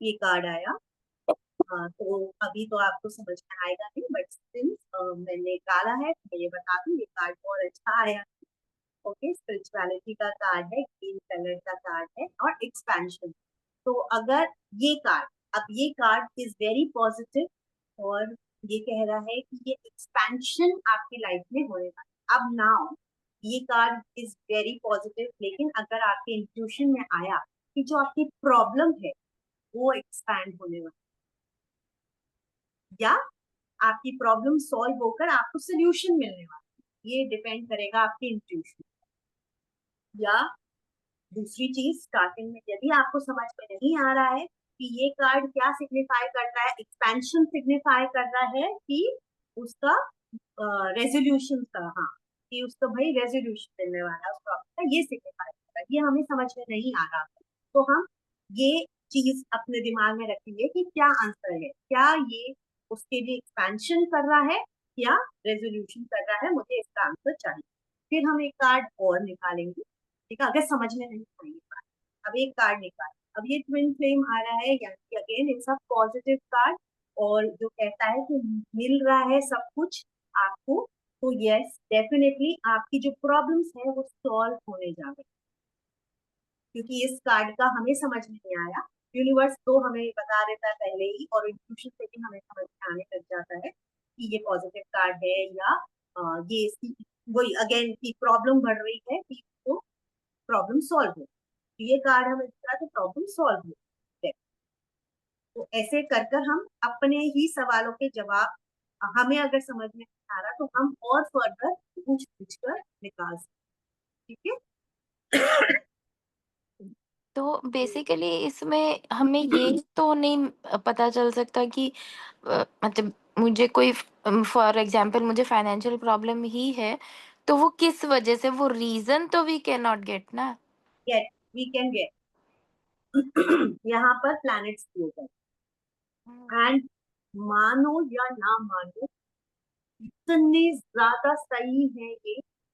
ये कार्ड आया, हाँ, तो अभी तो आपको समझ में आएगा नहीं, बट सिंस मैंने डाला है मैं ये बता दूं, ये कार्ड बहुत अच्छा आया। ओके, स्पिरिचुअलिटी का कार्ड है, ग्रीन कलर का कार्ड है, और एक्सपेंशन। तो अगर ये कार्ड, अब ये कार्ड इज वेरी पॉजिटिव, और ये कह रहा है कि ये एक्सपेंशन आपकी लाइफ में होने वाला, अब नाउ ये कार्ड इज वेरी पॉजिटिव, लेकिन अगर आपके इंट्यूशन में आया कि जो आपकी प्रॉब्लम है वो एक्सपैंड होने वाली, या आपकी प्रॉब्लम सॉल्व होकर आपको सोल्यूशन मिलने वाला, ये डिपेंड करेगा आपके इंट्यूशन। या दूसरी चीज, स्टार्टिंग में यदि आपको समझ में नहीं आ रहा है कि ये कार्ड क्या सिग्निफाई करता है, एक्सपेंशन सिग्निफाई कर रहा है कि उसका रेजोल्यूशन का, हाँ, कि उसको भाई रेजोल्यूशन मिलने वाला है उस प्रॉब्लम का, ये सिग्निफाई कर रहा है, ये हमें समझ में नहीं आ रहा। तो हम ये चीज अपने दिमाग में रखेंगे कि क्या आंसर है, क्या ये उसके लिए एक्सपेंशन कर रहा है या रेजोल्यूशन कर रहा है, मुझे इसका आंसर चाहिए। फिर हम एक कार्ड और निकालेंगे, ठीक है, अगर समझ में नहीं आएगी बात। अब एक कार्ड निकाल, अब ये ट्विन फ्लेम आ रहा है, यानी again it's a positive card, और जो कहता है कि मिल रहा है सब कुछ आपको, तो यस डेफिनेटली आपकी जो प्रॉब्लम्स है वो सॉल्व होने जा रही है। क्योंकि इस कार्ड का हमें समझ में नहीं आया, यूनिवर्स तो हमें बता देता है पहले ही, और इंट्यूशन से भी हमें समझ में आने लग जाता है कि ये पॉजिटिव कार्ड है, या ये इसकी वही अगेन की प्रॉब्लम बढ़ रही है कि तो प्रॉब्लम सॉल्व हो, तो ये कार्ड हमें दिख रहा है तो प्रॉब्लम सॉल्व हो। तो ऐसे कर कर हम अपने ही सवालों के जवाब, हमें अगर समझ में नहीं आ रहा तो हम और फर्दर पूछ पूछ कर निकाल सकते, ठीक है। तो बेसिकली इसमें हमें ये तो नहीं पता चल सकता कि मतलब मुझे कोई फॉर एग्जांपल मुझे फाइनेंशियल प्रॉब्लम ही है, तो वो किस वजह से, वो रीजन तो वी कैन नॉट गेट ना। गेट, वी कैन गेट, यहाँ पर प्लैनेट्स दिए गए, एंड मानो या ना मानो, इतने ज्यादा सही है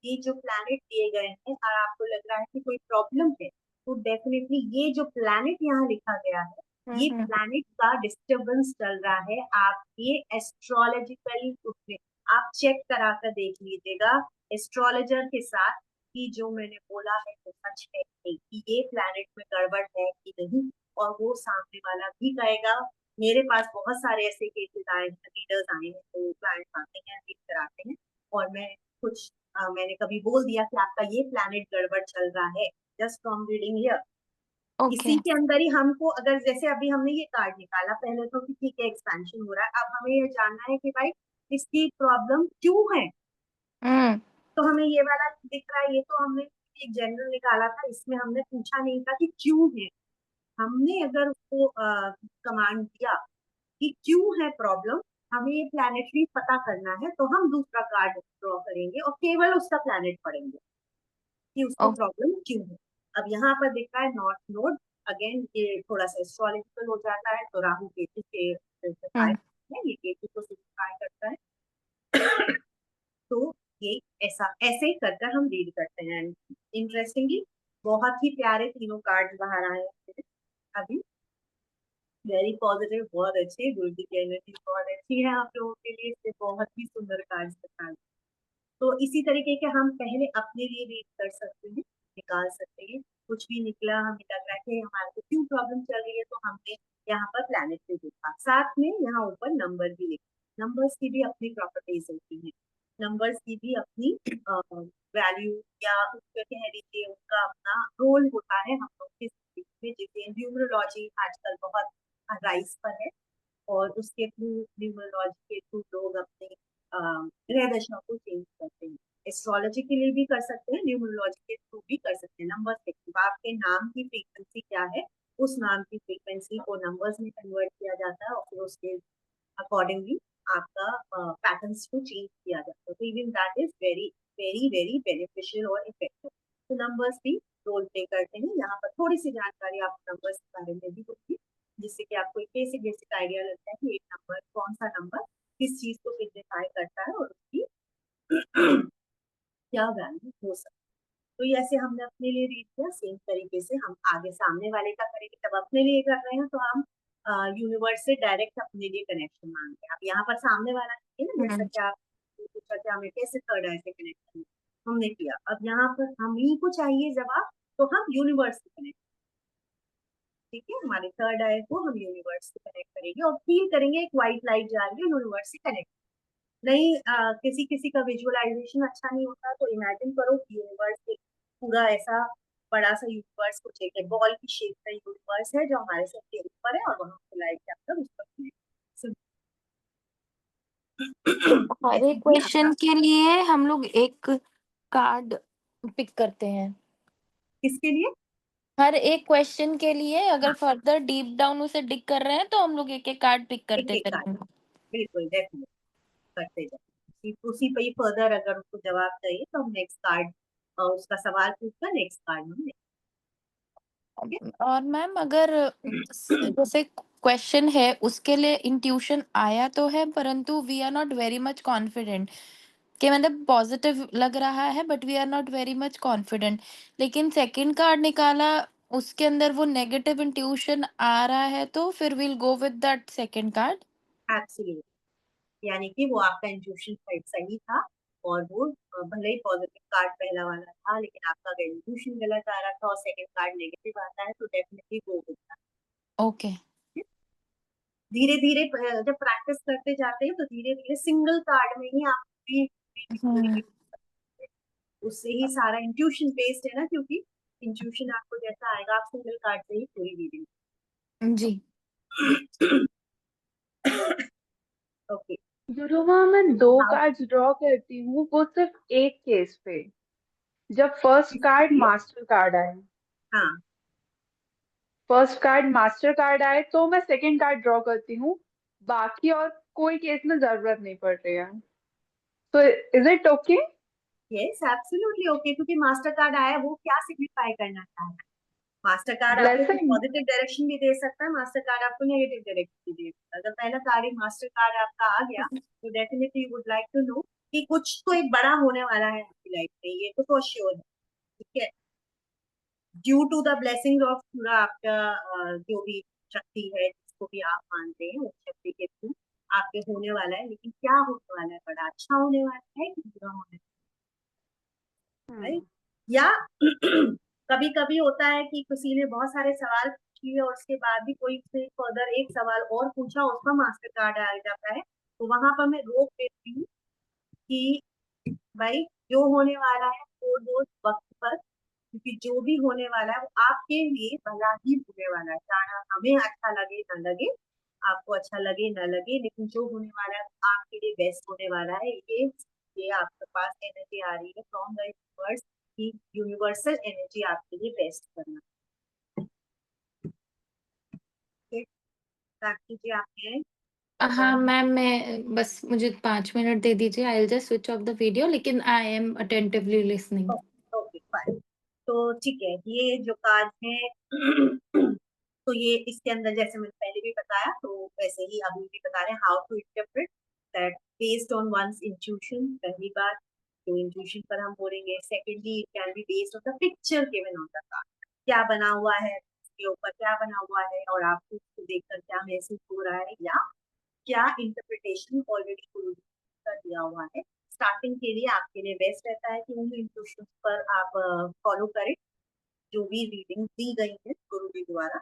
ये जो प्लैनेट दिए गए हैं, और आपको लग रहा है कि कोई प्रॉब्लम है, तो डेफिनेटली ये जो प्लैनेट यहाँ लिखा गया है, ये हम्म। प्लैनेट का डिस्टरबेंस चल रहा है। आप ये एस्ट्रोलॉजिकली उसमें आप चेक करा कर देख लीजिएगा एस्ट्रोलॉजर के साथ कि जो मैंने बोला है वो सच है नहीं, कि ये प्लैनेट में गड़बड़ है कि नहीं, और वो सामने वाला भी कहेगा। मेरे पास बहुत सारे ऐसे केसेस आए हैं, रीडर्स आए हैं, तो क्लाइंट्स आते हैं, रीड कराते हैं, और मैं कुछ मैंने कभी बोल दिया कि आपका ये प्लैनेट गड़बड़ चल रहा है, just from reading here. Okay. इसी के अंदर ही हमको, अगर जैसे अभी हमने ये कार्ड निकाला पहले तो कि ठीक है एक्सपेंशन हो रहा है, अब हमें ये जानना है कि भाई इसकी प्रॉब्लम क्यों है। हम्म। तो हमें ये वाला दिख रहा है, ये तो हमने एक जनरल निकाला था, इसमें हमने पूछा नहीं था कि क्यों है। हमने अगर उसको कमांड दिया कि क्यों है प्रॉब्लम, हमें ये प्लैनेटरी पता करना है, तो हम दूसरा कार्ड ड्रॉ करेंगे और केवल उसका प्लैनेट पढ़ेंगे कि उसको ओ, प्रॉब्लम क्यों है। अब यहाँ पर दिख रहा है नॉर्थ नोड, अगेन ये थोड़ा सा एस्ट्रोलॉजिकल हो जाता है, तो राहु केतु के हम्म। ये केतु को सिग्निफाई करता है। तो ये ऐसा ऐसे कर कर हम रीड करते हैं। इंटरेस्टिंगली बहुत ही प्यारे तीनों कार्ड बाहर आए हैं अभी, वेरी पॉजिटिव, बहुत अच्छे, गुरु जी की एनर्जी बहुत अच्छी है आप लोगों के लिए, इससे बहुत ही सुंदर कार्ड बता। तो इसी तरीके के हम पहले अपने लिए रीड कर सकते हैं, निकाल सकते हैं। कुछ भी निकला, हमें लग रहा है कि हमारे को क्यों प्रॉब्लम चल रही है, तो हमने यहाँ पर प्लैनेट भी देखा, साथ में यहाँ ऊपर नंबर भी लिखा। नंबर्स की भी अपनी प्रॉपर्टीज होती हैं, नंबर्स की भी अपनी वैल्यू या उसका कह लीजिए उनका अपना रोल होता है हम लोग की जिंदगी में, जिसे न्यूमरोलॉजी आजकल बहुत राइज पर है, और उसके थ्रू न्यूमरोलॉजी के थ्रू लोग अपने ग्रह दशाओं को चेंज करते हैं। एस्ट्रोलॉजी के लिए भी कर सकते हैं, न्यूमरोलॉजी के थ्रू भी कर सकते हैं। नंबर देखिए, आपके नाम की फ्रीक्वेंसी क्या है, उस नाम की फ्रीक्वेंसी को नंबर्स में कन्वर्ट किया जाता है, और फिर उसके अकॉर्डिंगली आपका पैटर्न्स को चेंज किया जाता है। तो even that is very very very beneficial और इफेक्टिव। तो नंबर्स भी रोल प्ले करते हैं। यहाँ पर थोड़ी सी जानकारी आपको नंबर्स के बारे में भी होगी, जिससे कि आपको एक बेसिक बेसिक आइडिया लगता है कि एक नंबर, कौन सा नंबर किस चीज को सिग्निफाई करता है और उसकी क्या वैल्यू हो सकती है। तो ये ऐसे हमने अपने लिए रीड किया, सेम तरीके से हम आगे सामने वाले का करेंगे। जब अपने लिए कर रहे हैं तो हम यूनिवर्स से डायरेक्ट अपने लिए कनेक्शन मांगते हैं। अब यहाँ पर सामने वाला है ना, जैसा हम्म। कि आप पूछा कि हमें कैसे थर्ड आई से कनेक्ट करना है, हमने किया। अब यहाँ पर हम ही को चाहिए जवाब, तो हम यूनिवर्स से कनेक्ट, ठीक है, हमारे थर्ड आई को हम यूनिवर्स से कनेक्ट करेंगे और फील करेंगे एक व्हाइट लाइट जा रही है, यूनिवर्स से कनेक्ट। नहीं किसी किसी का विजुअलाइजेशन अच्छा नहीं होता, तो इमेजिन करो कि यूनिवर्स एक पूरा ऐसा बड़ा सा यूनिवर्स, कुछ एक बॉल की शेप का यूनिवर्स है जो हमारे सबके ऊपर है, और वहां पे लाइट जाकर उस पर हर ऐसे एक ही आपका, क्वेश्चन के लिए हम लोग एक कार्ड पिक करते हैं। किसके लिए, हर एक क्वेश्चन के लिए हाँ अगर फर्दर डीप डाउन उसे डिग कर रहे हैं तो हम लोग एक एक कार्ड पिक एक करते एक कार्ड, चलेंगे। बिल्कुल डेफिनेट करते जाए। उसी पे ही फर्दर अगर उसको जवाब चाहिए तो हम नेक्स्ट कार्ड, उसका सवाल पूछकर नेक्स्ट कार्ड हम लेंगे। और मैम अगर जैसे क्वेश्चन है उसके लिए इंट्यूशन आया तो है, परंतु we are not very much confident कि मतलब पॉजिटिव लग रहा है, but we are not very much confident, लेकिन सेकंड कार्ड निकाला, उसके अंदर वो नेगेटिव इंट्यूशन आ रहा है, तो फिर will go with that second card. Absolutely, यानी कि वो आपका इंट्यूशन सही था, और वो भले ही पॉजिटिव कार्ड पहला वाला था, लेकिन आपका अगर इंट्यूशन गलत आ रहा था और सेकंड कार्ड नेगेटिव आता है तो डेफिनेटली वो होता ओके। है। धीरे धीरे जब प्रैक्टिस करते जाते हैं तो धीरे धीरे सिंगल कार्ड में ही आप पूरी हम्म। उससे ही सारा इंट्यूशन बेस्ड है ना, क्योंकि इंट्यूशन आपको जैसा आएगा आप सिंगल कार्ड से ही पूरी रीडिंग। जी। ओके। गुरुमा मैं 2 हाँ कार्ड्स ड्रॉ करती हूँ, वो सिर्फ एक केस पे, जब हाँ फर्स्ट कार्ड मास्टर कार्ड आए तो मैं सेकंड कार्ड ड्रॉ करती हूँ, बाकी और कोई केस में जरूरत नहीं पड़ रही है, तो is it okay? Yes absolutely okay, क्योंकि मास्टर कार्ड आया वो क्या सिग्निफाई करना चाह रहा है। मास्टर कार्ड आपको कुछ ब्लेसिंग। पॉजिटिव डायरेक्शन भी दे सकता है, मास्टर कार्ड आपको नेगेटिव डायरेक्शन भी दे सकता है। अगर पहला कार्ड ही मास्टर कार्ड आपका आ गया तो definitely would like to know कि कुछ तो एक बड़ा होने वाला है आपकी लाइफ में, ये तो श्योर है। ठीक है, due to the blessing of पूरा आपका जो भी शक्ति है जिसको भी आप मानते हैं उस शक्ति के थ्रू आपके होने वाला है, लेकिन क्या होने वाला है, बड़ा अच्छा होने वाला है कि बुरा होने वाला है, right? या कभी कभी होता है कि किसी ने बहुत सारे सवाल पूछे और उसके बाद भी कोई से फर्दर एक सवाल और पूछा, उसका मास्टर कार्ड आ जाता है, तो वहां पर मैं रोक देती हूँ कि भाई जो होने वाला है वो रोज वक्त पर, क्योंकि जो भी होने वाला है वो आपके लिए भला ही होने वाला है, चाहे हमें अच्छा लगे ना लगे, आपको अच्छा लगे ना लगे, लेकिन जो होने वाला है वो आपके लिए बेस्ट होने वाला है। ये आपके पास एनर्जी आ रही है फ्रॉम द यूनिवर्स की यूनिवर्सल एनर्जी आपके लिए बेस्ट करना है। बात कीजिए आपने। हाँ मैम, मैं बस मुझे 5 मिनट दे दीजिए, I will just switch off the video, लेकिन I am attentively listening. Okay fine. तो ठीक है, ये जो कार्ड है तो ये इसके अंदर जैसे मैंने पहले भी बताया तो वैसे ही अभी भी बता रहे हैं, how to interpret that based on one's intuition. पहली बात तो इंट्यूशन पर हम बोलेंगे, secondly it can be based on the picture given on the card, क्या बना हुआ है उसके ऊपर, क्या बना हुआ है और आपको उसको देखकर क्या महसूस हो रहा है, या क्या इंटरप्रिटेशन ऑलरेडी गुरु कर दिया हुआ है। स्टार्टिंग के लिए आपके लिए बेस्ट रहता है कि उन इंट्यूशन पर आप फॉलो करें जो भी रीडिंग दी गई है गुरु जी द्वारा,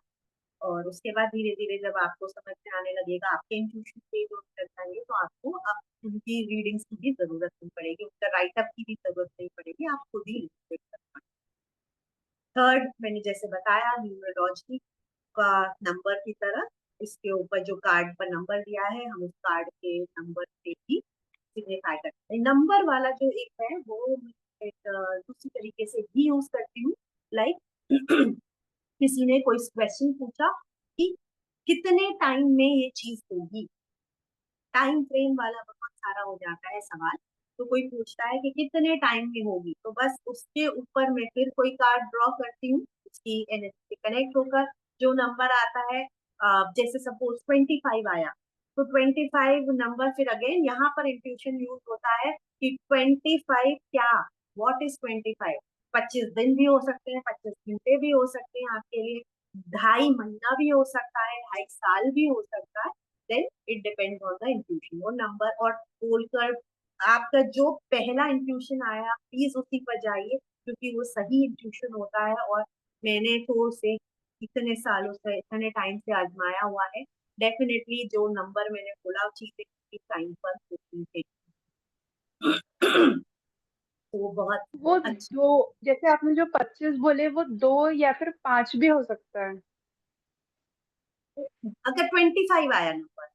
और उसके बाद धीरे धीरे जब आपको समझ में आने लगेगा, आपके इंट्यूशन पे जो कर जाएंगे, तो आपको अब उनकी रीडिंग्स की भी जरूरत नहीं पड़ेगी, उनका राइटअप की भी जरूरत नहीं पड़ेगी, आप खुद ही लिख कर पाएंगे। थर्ड, मैंने जैसे बताया न्यूमरोलॉजी का नंबर की तरह, इसके ऊपर जो कार्ड पर नंबर दिया है हम उस कार्ड के नंबर से ही सिग्निफाई करते हैं। नंबर वाला जो एक है वो एक दूसरी तरीके से भी यूज करती हूँ, लाइक किसी ने कोई क्वेश्चन पूछा कि कितने टाइम में ये चीज होगी, टाइम फ्रेम वाला बहुत सारा हो जाता है सवाल, तो कोई पूछता है कि कितने टाइम में होगी, तो बस उसके ऊपर मैं फिर कोई कार्ड ड्रॉ करती हूँ उसकी एनर्जी से कनेक्ट होकर, जो नंबर आता है जैसे सपोज 25 आया, तो 25 नंबर फिर अगेन यहाँ पर इंट्यूशन यूज होता है कि 25 क्या, व्हाट इज 25, 25 दिन भी हो सकते हैं, 25 घंटे भी हो सकते हैं आपके लिए, 2.5 महीना भी हो सकता है, 2.5 साल भी हो सकता है, then it depends on the intuition. वो नंबर और बोलकर आपका जो पहला इंट्यूशन आया प्लीज उसी पर जाइए, क्योंकि वो सही इंट्यूशन होता है, और मैंने तो उसे इतने सालों से इतने टाइम से आजमाया हुआ है। डेफिनेटली जो नंबर मैंने बोला चीजें टाइम पर होती थी। तो वो बहुत वो अच्छा। दो, जैसे आपने जो 25 बोले, वो 2 या फिर 5 भी हो सकता है? अगर 25 आया नंबर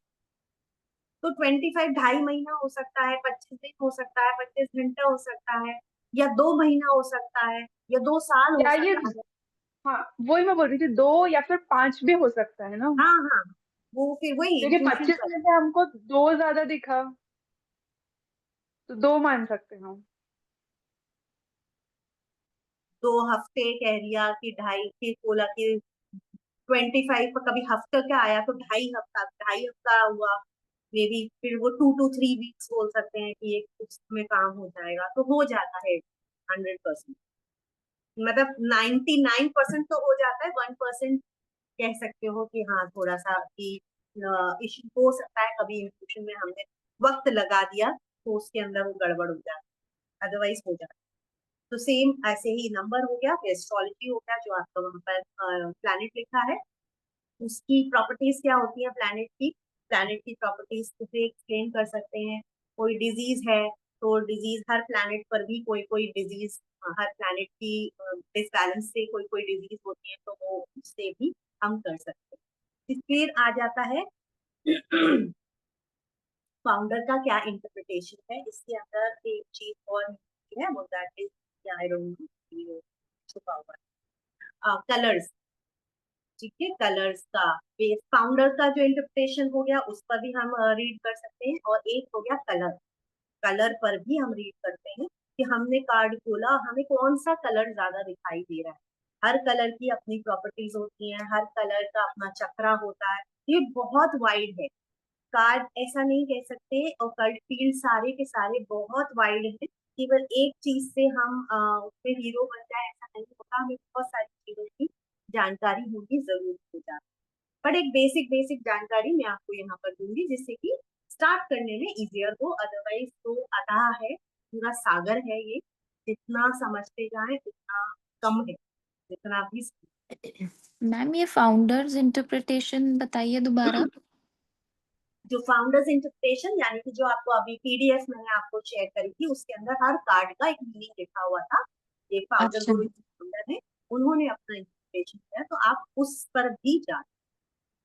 तो 25 2.5 महीना हो सकता है, 25 दिन हो सकता है, 25 घंटा हो सकता है, या 2 महीना हो सकता है, या 2 साल हो या ये, सकता है। हाँ वही मैं बोल रही थी, 2 या फिर 5 भी हो सकता है ना, हाँ हाँ, वो फिर वही क्योंकि इंट्यूशन 25 में से हमको 2 ज्यादा दिखा। तो 2 मान सकते हो। 2 हफ्ते कह दिया कि 2.5 बोला कि 25 पर, कभी हफ्ते का आया तो 2.5 हफ्ता हुआ मे बी, फिर वो 2 to 3 वीक्स बोल सकते हैं कि एक उसमें काम हो जाएगा, तो हो जाता है 100%। मतलब 99% तो हो जाता है, 1% कह सकते हो कि हाँ थोड़ा सा कि इश्यू हो सकता है, कभी इंट्यूशन में हमने वक्त लगा दिया तो उसके अंदर वो गड़बड़ हो जाती है, अदरवाइज हो जाता है। तो सेम ऐसे ही नंबर हो गया, एस्ट्रोलॉजी हो गया, जो आपका वहां पर प्लैनेट लिखा है, उसकी प्रॉपर्टीज क्या होती है प्लैनेट की प्रॉपर्टीज उसे एक्सप्लेन कर सकते हैं। कोई डिजीज है तो डिजीज हर प्लैनेट पर भी कोई कोई डिजीज, हर प्लैनेट की डिसबैलेंस से कोई कोई डिजीज होती है, तो वो उससे भी हम कर सकते हैं। फिर आ जाता है फाउंडर का क्या इंटरप्रिटेशन है, इसके अंदर एक चीज और है, वो that is I don't know छुपा हुआ कलर्स। ठीक है, कलर्स का बेस फाउंडर का जो इंटरप्रिटेशन हो गया उस पर भी हम रीड कर सकते हैं, और एक हो गया कलर, कलर पर भी हम रीड करते हैं कि हमने कार्ड खोला, हमें कौन सा कलर ज्यादा दिखाई दे रहा है। हर कलर की अपनी प्रॉपर्टीज होती हैं, हर कलर का अपना चक्रा होता है, ये बहुत वाइड है कार्ड, ऐसा नहीं कह सकते। और कार्ड फील्ड सारे के सारे बहुत वाइड है, केवल एक चीज से हम उसमें हीरो बन जाए ऐसा नहीं होता, हमें बहुत सारी चीजों की जानकारी होगी जरूर हो जाए। पर एक बेसिक बेसिक जानकारी मैं आपको यहाँ पर दूंगी जिससे कि स्टार्ट करने में इजियर हो, अदरवाइज तो अथाह है, पूरा सागर है ये, जितना समझते जाए उतना कम है, जितना भी। मैम ये फाउंडर्स इंटरप्रिटेशन बताइए दोबारा। जो फाउंडर्स इंटरप्रिटेशन यानी कि जो आपको अभी पीडीएफ मैंने आपको शेयर करी थी, उसके अंदर हर कार्ड का एक मीनिंग लिखा हुआ था। ये फाउंडर अच्छा। गुरु फाउंडर है, उन्होंने अपना इंटरप्रिटेशन किया, तो आप उस पर भी जा,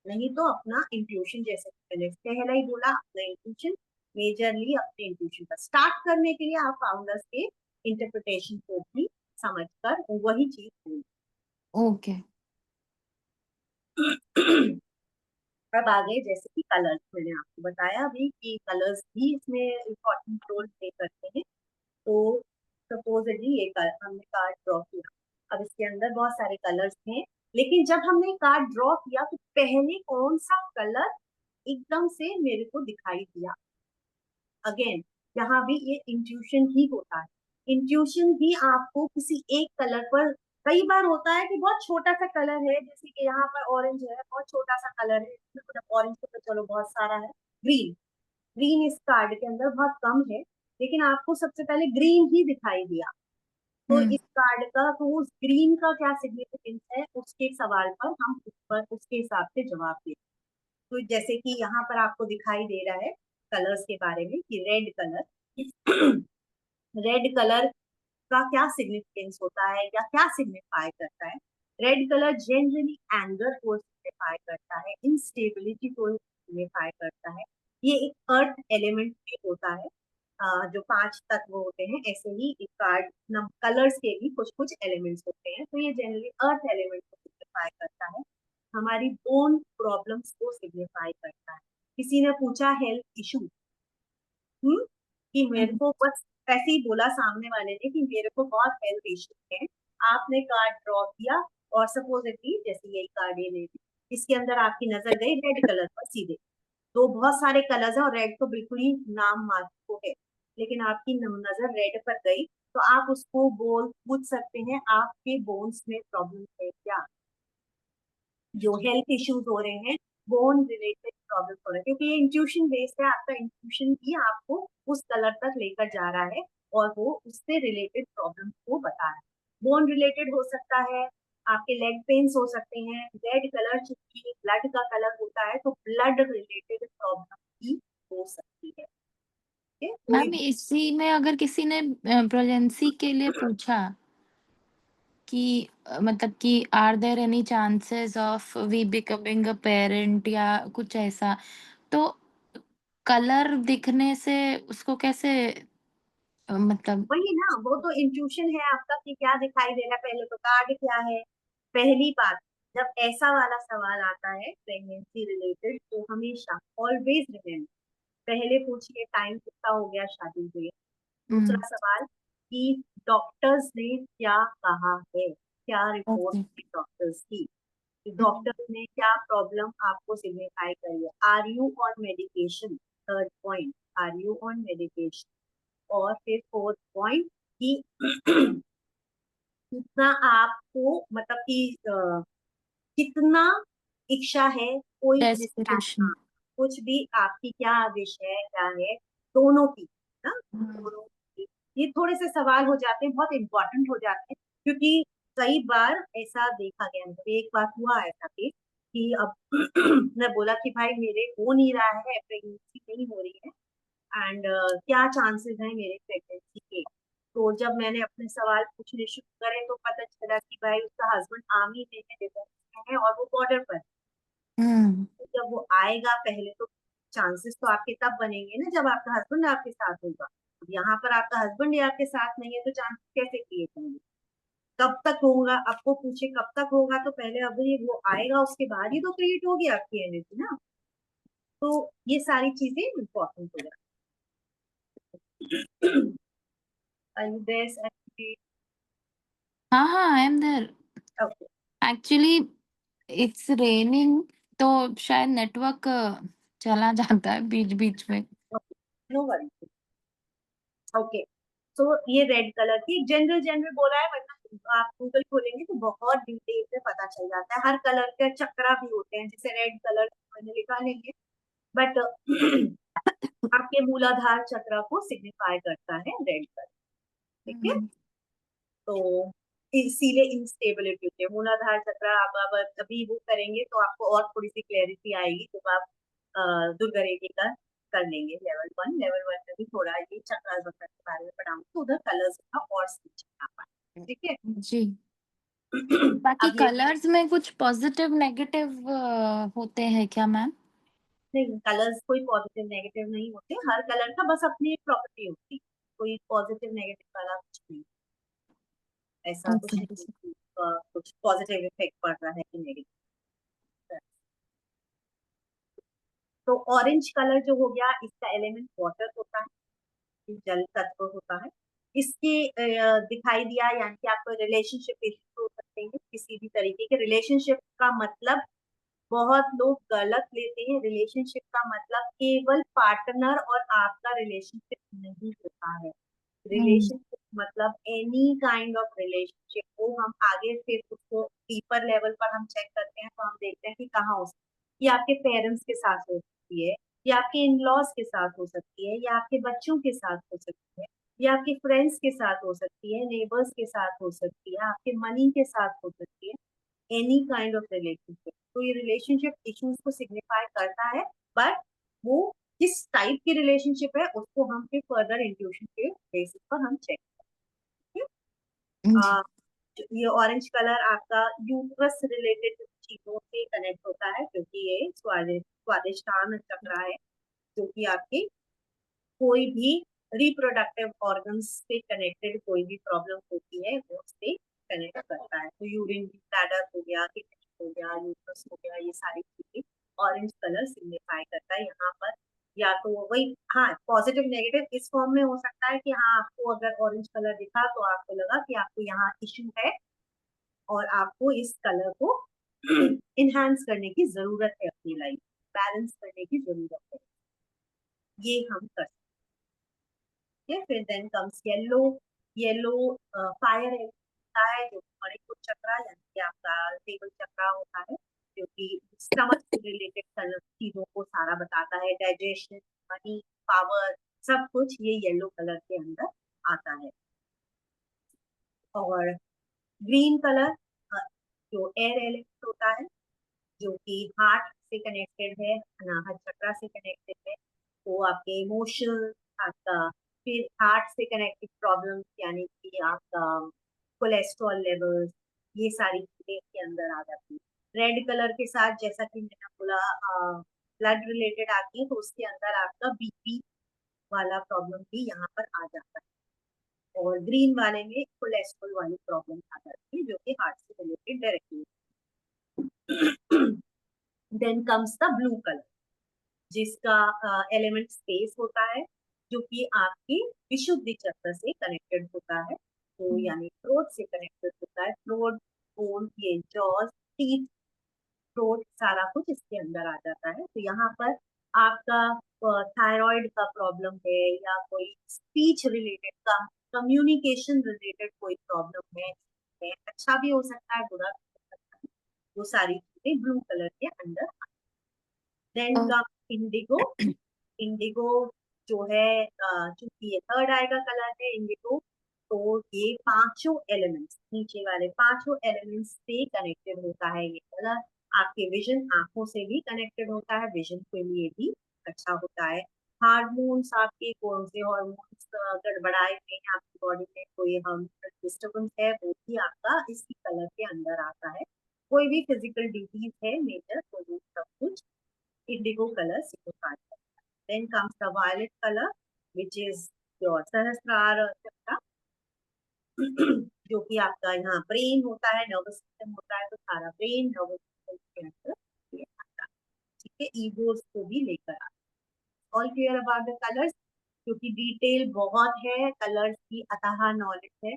नहीं तो अपना इंट्यूशन, जैसे मैंने पहले ही बोला, अपना इंट्यूशन, मेजरली अपने इंट्यूशन पर स्टार्ट करने के लिए आप फाउंडर्स के इंटरप्रिटेशन को भी समझकर वही चीज ओके। अब आगे जैसे कि कलर्स, मैंने आपको बताया अभी कि कलर्स भी इसमें इम्पोर्टेंट रोल प्ले करते हैं। तो सपोजली ये हमने कार्ड ड्रॉ किया, अब इसके अंदर बहुत सारे कलर्स हैं, लेकिन जब हमने कार्ड ड्रॉ किया तो पहले कौन सा कलर एकदम से मेरे को दिखाई दिया। अगेन यहाँ भी ये इंट्यूशन ही होता है, इंट्यूशन भी आपको किसी एक कलर पर, कई बार होता है कि बहुत छोटा सा कलर है, जैसे कि यहाँ पर ऑरेंज है, बहुत छोटा सा कलर है, ऑरेंज तो चलो बहुत सारा है, ग्रीन, ग्रीन इस कार्ड के अंदर बहुत कम है, लेकिन आपको सबसे पहले ग्रीन ही दिखाई दिया, तो हम्म। इस कार्ड का तो उस ग्रीन का क्या सिग्निफिकेंस है, उसके सवाल पर हम उस पर उसके हिसाब से जवाब दें। तो जैसे कि यहाँ पर आपको दिखाई दे रहा है कलर्स के बारे में कि रेड कलर रेड कलर का क्या सिग्निफिकेंस होता है या क्या सिग्निफाई करता है। रेड कलर जनरली एंगर को सिग्निफाई करता है, इंस्टेबिलिटी को सिग्निफाई करता है, ये एक अर्थ एलिमेंट भी होता है। जो 5 तत्व होते हैं, ऐसे ही एक कार्ड कलर्स के भी कुछ कुछ एलिमेंट्स होते हैं, तो ये जनरली अर्थ एलिमेंट को सिग्निफाई करता है, हमारी बोन प्रॉब्लम्स को सिग्निफाई करता है। किसी ने पूछा हेल्थ इशू, कि मेरे को बस ऐसे ही बोला सामने वाले ने कि मेरे को बहुत हेल्थ इशू है, आपने कार्ड ड्रॉ किया और सपोजिटली जैसे यही कार्ड ये ले ली, इसके अंदर आपकी नजर गई रेड कलर पर सीधे, तो बहुत सारे कलर्स हैं और रेड तो बिल्कुल ही नाम मात्र को है, लेकिन आपकी नजर रेड पर गई, तो आप उसको बोल पूछ सकते हैं आपके बोन्स में प्रॉब्लम है क्या, जो हेल्थ इश्यूज हो रहे हैं, बोन रिलेटेड प्रॉब्लम हो रहे हैं, क्योंकि ये इंट्यूशन बेस्ड है, आपका इंट्यूशन भी आपको उस कलर तक लेकर जा रहा है और वो उससे रिलेटेड प्रॉब्लम को बता रहा है। बोन रिलेटेड हो सकता है, आपके लेग पेन्स हो सकते हैं, रेड कलर चूंकि ब्लड का कलर होता है तो ब्लड रिलेटेड प्रॉब्लम भी हो सकती है। ठीक है, कोई मैम इसी में अगर किसी ने प्रेगनेंसी के लिए पूछा कि मतलब कि are there any chances of we becoming a parent या कुछ ऐसा, तो कलर दिखने से उसको कैसे मतलब। वही ना, वो तो इंट्यूशन है आपका कि क्या दिखाई दे रहा है, पहले तो कार्ड क्या है। पहली बात, जब ऐसा वाला सवाल आता है प्रेगनेंसी रिलेटेड, तो हमेशा ऑलवेज रिमेम्बर, पहले पूछिए टाइम कितना हो गया शादी हुए, दूसरा सवाल कि डॉक्टर्स ने क्या कहा है, क्या रिपोर्ट ओके। है डॉक्टर्स की, डॉक्टर्स ने क्या प्रॉब्लम आपको सिग्निफाई करी है, are you on medication, third point, are you on medication. और फिर फोर्थ पॉइंट कि कितना आपको मतलब कि कितना इच्छा है, कोई डेस्पिरेशन। हाँ, कुछ भी आपकी क्या विश है, क्या है, दोनों की ना, दोनों की। ये थोड़े से सवाल हो जाते हैं, बहुत इंपॉर्टेंट हो जाते हैं, क्योंकि कई बार ऐसा देखा गया है। एक बार हुआ ऐसा कि अब मैं बोला कि भाई मेरे हो नहीं रहा है, प्रेगनेंसी नहीं हो रही है, एंड क्या चांसेस हैं मेरे प्रेगनेंसी के। तो जब मैंने अपने सवाल पूछने शुरू करे तो पता चला कि भाई उसका हस्बैंड आर्मी में है, डिफेंस में है, और वो बॉर्डर पर है। तो जब वो आएगा पहले तो चांसेस तो आपके तब बनेंगे ना जब आपका हस्बैंड आपके साथ होगा। अब यहाँ पर आपका हस्बैंड ही आपके साथ नहीं है तो चांसेस कैसे क्रिएट होंगे, कब तक होगा, आपको पूछे कब तक होगा, तो पहले अभी वो आएगा उसके बाद ही तो क्रिएट होगी आपकी एनर्जी ना। तो ये सारी चीजें इम्पोर्टेंट हो जाती है। Are you there, Sakshi? हाँ, हाँ, I am there. Okay, actually it's raining, तो शायद नेटवर्क चला जाता है बीच-बीच में। okay, no worries. Okay, तो ये रेड कलर की जनरल जनरल बोला है, वरना आप गूगल खोलेंगे तो बहुत डिटेल में पता चल जाता है। हर कलर के चक्रा भी होते हैं, जैसे रेड कलर मैंने लिखा नहीं है, बट आपके मूलाधार चक्र को सिग्निफाई करता है रेड कलर। ठीक है, हुँ, तो इसीलिए इंस्टेबिलिटी होती है मूलाधार चक्र। आप अब अभी वो करेंगे तो आपको और थोड़ी सी क्लैरिटी आएगी जब आप दुर्गा रेड्डी का कर लेंगे लेवल वन में भी थोड़ा ये चक्रा वक्र के बारे में पढ़ाऊंगी, तो उधर कलर्स का और समझ आ पाए। ठीक है। जी। बाकी अब ये कलर्स में कुछ पॉज़िटिव नेगेटिव होते हैं क्या मैम? नहीं, कलर्स कोई पॉजिटिव नेगेटिव नहीं होते, हर कलर का बस अपनी एक प्रॉपर्टी होती है, कोई पॉजिटिव नेगेटिव वाला कुछ नहीं, ऐसा कुछ ओके। नहीं कि, कुछ पॉजिटिव इफेक्ट पड़ रहा है कि नेगेटिव। तो ऑरेंज कलर जो हो गया, इसका एलिमेंट वाटर होता है, जल तत्व होता है। इसके दिखाई दिया, यानी कि आपको रिलेशनशिप इश्यूज हो सकते हैं, किसी भी तरीके के रिलेशनशिप का मतलब बहुत लोग गलत लेते हैं। रिलेशनशिप का मतलब केवल पार्टनर और आपका रिलेशनशिप नहीं होता है। हुँ, रिलेशनशिप मतलब एनी काइंड ऑफ रिलेशनशिप को हम आगे फिर उसको डीपर लेवल पर हम चेक करते हैं, तो हम देखते हैं कि कहाँ हो सकती है। ये आपके पेरेंट्स के साथ हो सकती है, या आपके इन लॉज के साथ हो सकती है, या आपके बच्चों के साथ हो सकती है, या आपके फ्रेंड्स के साथ हो सकती है, नेबर्स के साथ हो सकती है, आपके मनी के साथ हो सकती है, एनी काइंड ऑफ रिलेशनशिप। तो ये रिलेशनशिप इश्यूज को सिग्निफाई करता है, बट वो किस टाइप की रिलेशनशिप है उसको हम फिर फर्दर इंट्यूशन के बेसिस पर हम चेक करेंगे। जी। ये ऑरेंज कलर आपका यूट्रस रिलेटेड चीजों से कनेक्ट होता है, क्योंकि ये स्वादिष्टान चक्र है, जो कि आपकी कोई भी रिप्रोडक्टिव ऑर्गन्स से कनेक्टेड कोई भी प्रॉब्लम होती है वो उससे कनेक्ट करता है। तो यूरिन ब्लैडर हो गया, किडनी हो गया, यूट्रस हो गया, ये सारी चीजें ऑरेंज कलर सिग्निफाई करता है यहाँ पर। या तो वही, हाँ, पॉजिटिव नेगेटिव इस फॉर्म में हो सकता है कि हाँ, आपको अगर ऑरेंज कलर दिखा तो आपको लगा कि आपको यहाँ इश्यू है और आपको इस कलर को इनहांस करने की जरूरत है, अपनी लाइफ बैलेंस करने की जरूरत है, ये हम कर सकते हैं। फिर then comes yellow. Yellow fire होता है, जो मणिपुर चक्रा यानी कि आपका टेबल चक्रा होता है, जो कि स्टमक से रिलेटेड चीजों को सारा बताता है, डाइजेशन, मनी, पावर, सब कुछ ये येलो कलर के अंदर आता है। और ग्रीन कलर जो एयर एलिमेंट होता है, जो कि हार्ट से कनेक्टेड है, अनाहत चक्रा से कनेक्टेड है, तो आपके इमोशन, आपका फिर हार्ट से कनेक्टेड प्रॉब्लम, यानी कि आपका कोलेस्ट्रॉल लेवल्स, ये सारी चीजें इसके अंदर आ जाती है। रेड कलर के साथ जैसा कि मैंने बोला ब्लड रिलेटेड आती है, तो उसके अंदर आपका बीपी वाला प्रॉब्लम भी यहाँ पर आ जाता है। और ग्रीन वाले में कोलेस्ट्रॉल वाली प्रॉब्लम आ जाती है, जो कि हार्ट से related directly. Then comes the blue colour, जिसका एलिमेंट स्पेस होता है, जो कि आपकी विशुद्धि चक्र से कनेक्टेड होता है। तो यानी थ्रोट से कनेक्टेड होता है। थ्रोट, बोन, ये जॉज, टीथ, थ्रोट, सारा कुछ इसके अंदर आ जाता है। तो यहाँ पर आपका थायराइड का प्रॉब्लम है या कोई स्पीच रिलेटेड का, कम्युनिकेशन रिलेटेड कोई प्रॉब्लम है, अच्छा भी हो सकता है, बुरा भी हो सकता है, वो सारी चीजें ब्लू कलर के अंदर। देन ओ, कम इंडिगो। इंडिगो जो है, चूंकि ये थर्ड आई का कलर है इंडिगो, तो ये पांचों एलिमेंट्स, नीचे वाले पांचों एलिमेंट्स से कनेक्टेड होता है ये कलर। आपके विजन, आंखों से भी कनेक्टेड होता है, विजन के लिए भी अच्छा होता है। हार्मोन्स, आपके कौन से हार्मोन्स गड़बड़ाए हुए हैं आपकी बॉडी में, कोई हम डिस्टर्बेंस है, वो भी आपका इसी कलर के अंदर आता है। कोई भी फिजिकल डिजीज है मेजर, तो वो सब कुछ इंडिगो कलर सिग्निफाई करता है। Then comes the violet color, which is your सहस्त्रार चक्र, जो कि आपका यहाँ ब्रेन होता है, नर्वस सिस्टम होता है, तो सारा ब्रेन नर्वस सिस्टम के अंदर ये आता है। ठीक है, ईगोस को भी लेकर आता है। All clear about the colours? क्योंकि डिटेल बहुत है, कलर्स की अथाह नॉलेज है।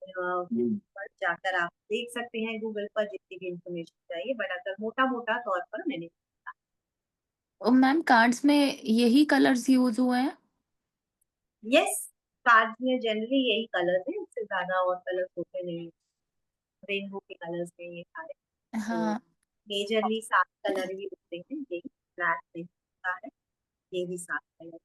पर जाकर आप देख सकते हैं गूगल पर जितनी भी इंफॉर्मेशन चाहिए, बट अगर मोटा मोटा तौर पर मैंने, मैम कार्ड्स में यही कलर्स यूज हुए हैं? यस, कार्ड्स में जनरली यही कलर्स हैं, इससे ज्यादा और कलर्स होते नहीं। रेनबो के कलर्स में ये सारे, तो हाँ, मेजरली 7 कलर ही होते हैं, यही ब्लैक नहीं होता है, ये भी 7 कलर।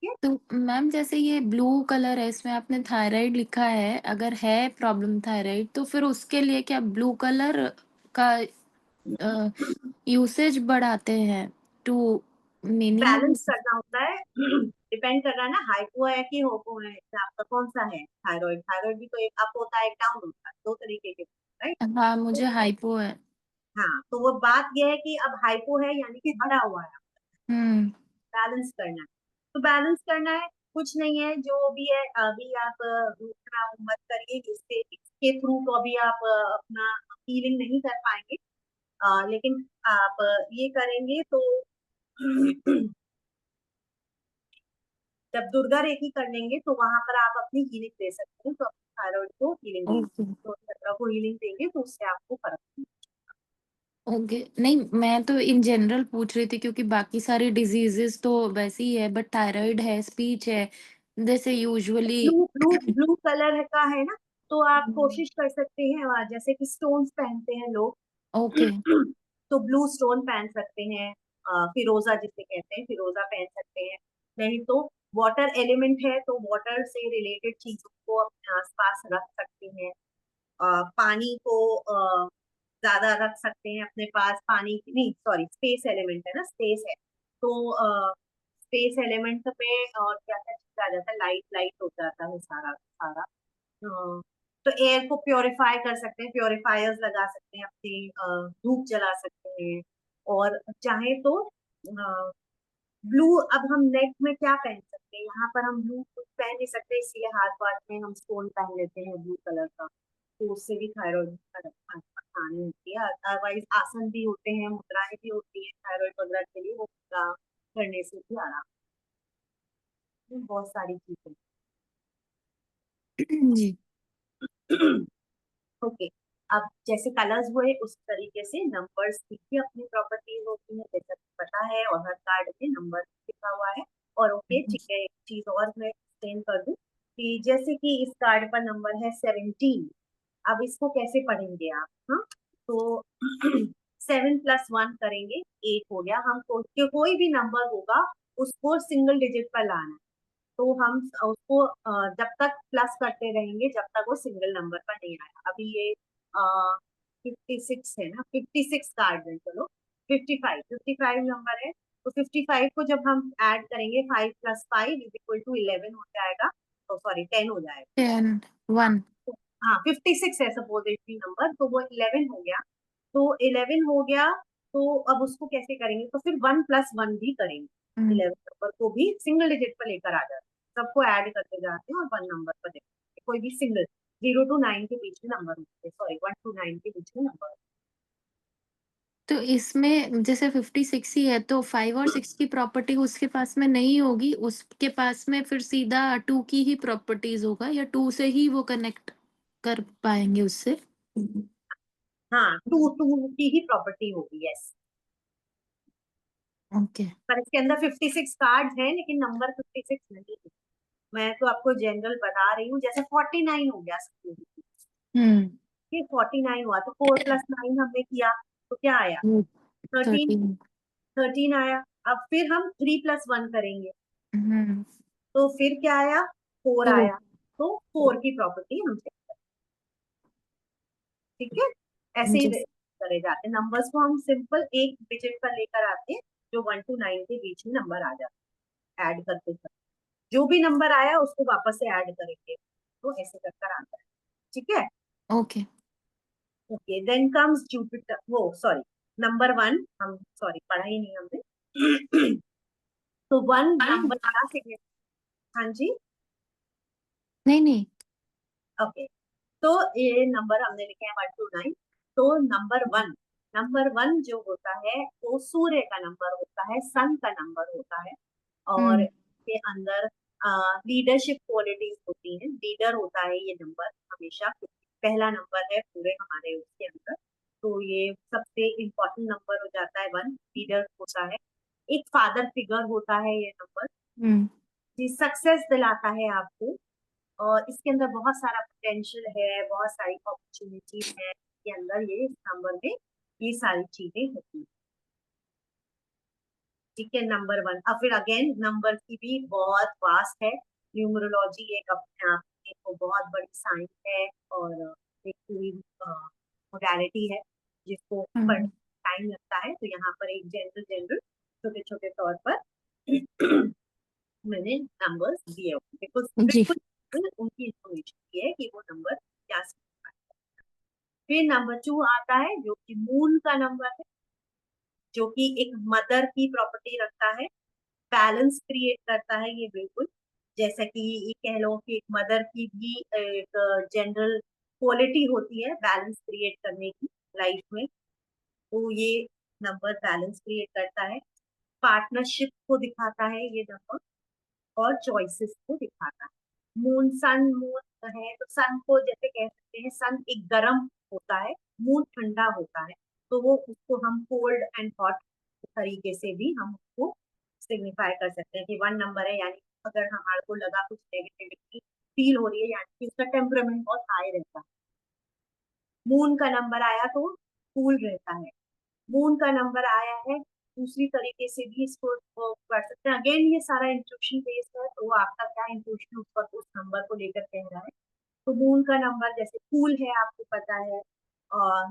ठीक है, तो मैम जैसे ये ब्लू कलर है, इसमें आपने थायराइड लिखा है, अगर है प्रॉब्लम थायराइड तो फिर उसके लिए क्या ब्लू कलर का यूसेज बढ़ाते हैं टू मीनिंग ऑफ बैलेंस करना होता है। डिपेंड कर रहा है ना, हाइपो है कि होपो है, तो आपका कौन सा है। थायराइड, थायराइड भी तो एक अप होता है एक डाउन होता है, दो तरीके के, राइट। हाँ मुझे हाइपो है। हाँ, तो वो बात यह है कि अब हाइपो है यानी कि बढ़ा हुआ है, हम्म। बैलेंस करना है। तो बैलेंस करना है, कुछ नहीं है, जो भी है अभी आप दूसरा मत करिए, जिससे इसके थ्रू तो अभी आप अपना हीलिंग नहीं कर पाएंगे। लेकिन आप ये करेंगे तो जब दुर्गा रेखी कर लेंगे तो वहां पर आप अपनी हीलिंग दे सकते हैं, तो अपने थायराइड को हीलिंग देंगे, ओके। तो चक्र को हीलिंग देंगे, तो उससे आपको फर्क ओके, नहीं मैं तो इन जनरल पूछ रही थी क्योंकि बाकी सारी डिजीजेस तो वैसे ही है, बट थायराइड है, स्पीच है, जैसे usually. Blue blue blue colour का है ना, तो आप कोशिश कर सकते हैं, जैसे कि स्टोन्स पहनते हैं लोग, ओके। तो ब्लू स्टोन पहन सकते हैं, फिरोजा जिसे कहते हैं, फिरोजा पहन सकते हैं। नहीं तो वाटर एलिमेंट है, तो वाटर से रिलेटेड चीजों को अपने आसपास रख सकते हैं। पानी को ज्यादा रख सकते हैं अपने पास, पानी नहीं, सॉरी, स्पेस एलिमेंट है ना, स्पेस है, तो स्पेस एलिमेंट में और क्या क्या चीज आ जाता है, लाइट लाइट हो जाता है सारा सारा। तो एयर को प्योरीफाई कर सकते हैं, प्योरीफायर्स लगा सकते हैं अपनी, धूप जला सकते हैं। और चाहे तो ब्लू, अब हम नेक में क्या पहन सकते हैं, यहाँ पर हम ब्लू कुछ पहन नहीं सकते, इसलिए हाथ वाथ में हम स्टोन पहन लेते हैं ब्लू कलर का, तो उससे भी थायराइड आसानी होती है। अदरवाइज आसन भी होते हैं, मुद्राएं भी होती है थायराइड वगैरह के लिए, वो मुद्रा करने से भी आराम, बहुत सारी चीजें। जी। ओके, अब जैसे कलर्स हुए उस तरीके से नंबर्स की भी अपनी प्रॉपर्टीज होती है, जैसा कि पता है, और हर कार्ड में नंबर लिखा हुआ है। और ओके, ठीक है, एक चीज और मैं एक्सप्लेन कर दूं कि जैसे कि इस कार्ड पर नंबर है 17, अब इसको कैसे पढ़ेंगे आप? हाँ, तो 7+1 करेंगे, 8 हो गया। हम कोई भी नंबर होगा उसको सिंगल डिजिट पर लाना है, तो हम उसको जब तक प्लस करते रहेंगे जब तक वो सिंगल नंबर पर नहीं आया। अभी ये 56 है ना, 56 कार्ड है, चलो 55 नंबर है, तो 55 को जब हम ऐड करेंगे, 5+5 = 11 हो जाएगा, तो सॉरी 10 हो जाएगा। 10 हाँ, 1। तो हाँ, 56 है सपोजिटली नंबर, तो वो 11 हो गया। तो 11 हो गया, तो अब उसको कैसे करेंगे, तो फिर 1+1 भी करेंगे, 11 नंबर को भी सिंगल डिजिट पर लेकर आ जाते हैं, सबको ऐड करते जाते हैं और 1 नंबर पर देखते हैं। कोई भी सिंगल, 0 to 9 के बीच में नंबर होते हैं, सॉरी 1 to 9 के बीच में नंबर। तो इसमें जैसे 56 ही है तो 5 और 6 की प्रॉपर्टी उसके पास में नहीं होगी, उसके पास में फिर सीधा 2 की ही प्रॉपर्टीज़ होगा या 2 से ही वो कनेक्ट कर पाएँगे उससे? हाँ, टू टू की ही प्रॉपर्टी होगी, यस। ओके। पर इसके अंदर 56 कार्ड्स हैं लेकिन नंबर 56 नहीं है। मैं तो आपको जनरल बता रही हूँ, जैसे 49 हो गया सब। हुँ। ये 49 हुआ तो 4 + 9 हमने किया तो क्या आया? हुँ, 13। 13। 13 आया। अब फिर हम 3 + 1 करेंगे हुँ, तो फिर क्या आया? 4 4। आया। तो 4 की प्रॉपर्टी हम check करें, ठीक है? ऐसे ही जैस करे जाते हैं नंबर्स को, हम सिंपल एक डिजिट पर लेकर आते हैं जो 1 to 9 के बीच में नंबर आ जाता है, ऐड करते समय जो भी नंबर आया उसको वापस से ऐड करेंगे तो ऐसे कर आता है, ठीक है? Okay. Okay, then comes Jupiter, वो सॉरी, नंबर 1 हम सॉरी पढ़ा ही नहीं हमने। तो 1 नंबर क्या सिग्निफाई? हाँ जी, नहीं, नहीं। ओके। तो ये नंबर हमने लिखे हैं 1 to 9। तो नंबर 1 जो होता है वो सूर्य का नंबर होता है, सन का नंबर होता है। और हुँ, इसके अंदर लीडरशिप क्वालिटीज होती हैं, लीडर होता है ये नंबर हमेशा। पहला नंबर है पूरे हमारे उसके अंदर, तो ये सबसे इम्पोर्टेंट नंबर हो जाता है 1, लीडर होता है। एक फादर फिगर होता है ये नंबर, हुँ, जी सक्सेस दिलाता है आपको। और इसके अंदर बहुत सारा पोटेंशियल है, बहुत सारी अपॉर्चुनिटीज है इसके अंदर, ये इस नंबर में ये सारी चीजें होती हैं, ठीक है? नंबर 1। और फिर अगेन नंबर की भी बहुत वास्ट है, न्यूमरोलॉजी एक अपने आप में वो बहुत बड़ी साइंस है और एक पूरी मोडालिटी है जिसको पढ़ने हुँ। टाइम लगता है। तो यहाँ पर एक जनरल जनरल छोटे छोटे तौर पर मैंने नंबर्स दिए होंगे, बिल्कुल जी। बिल्कुल उनकी इंफॉर्मेशन दी है कि वो नंबर क्या सिग्निफाई। फिर नंबर 2 आता है जो कि मून का नंबर है, जो कि एक मदर की प्रॉपर्टी रखता है, बैलेंस क्रिएट करता है ये बिल्कुल। जैसा कि ये कह लो कि एक मदर की भी एक जनरल क्वालिटी होती है बैलेंस क्रिएट करने की लाइफ में, तो ये नंबर बैलेंस क्रिएट करता है। पार्टनरशिप को दिखाता है ये नंबर, और चॉइसेस को दिखाता है। मून है तो सन को जैसे कह सकते हैं, सन एक गर्म होता है, मून ठंडा होता है, तो वो उसको हम कोल्ड एंड हॉट तरीके से भी हम उसको सिग्निफाई कर सकते हैं कि 1 नंबर है, यानी अगर हमारे को लगा कुछ नेगेटिविटी फील हो रही है यानी कि उसका टेम्परामेंट बहुत हाई रहता है। मून का नंबर आया तो कूल रहता है। मून का नंबर आया है दूसरी तरीके से भी इसको वो कर सकते हैं। अगेन ये सारा इंट्यूशन बेस्ड है, तो आपका क्या इंट्यूशन उस पर उस नंबर को लेकर कह रहा है। तो मून का नंबर जैसे कूल है आपको पता है,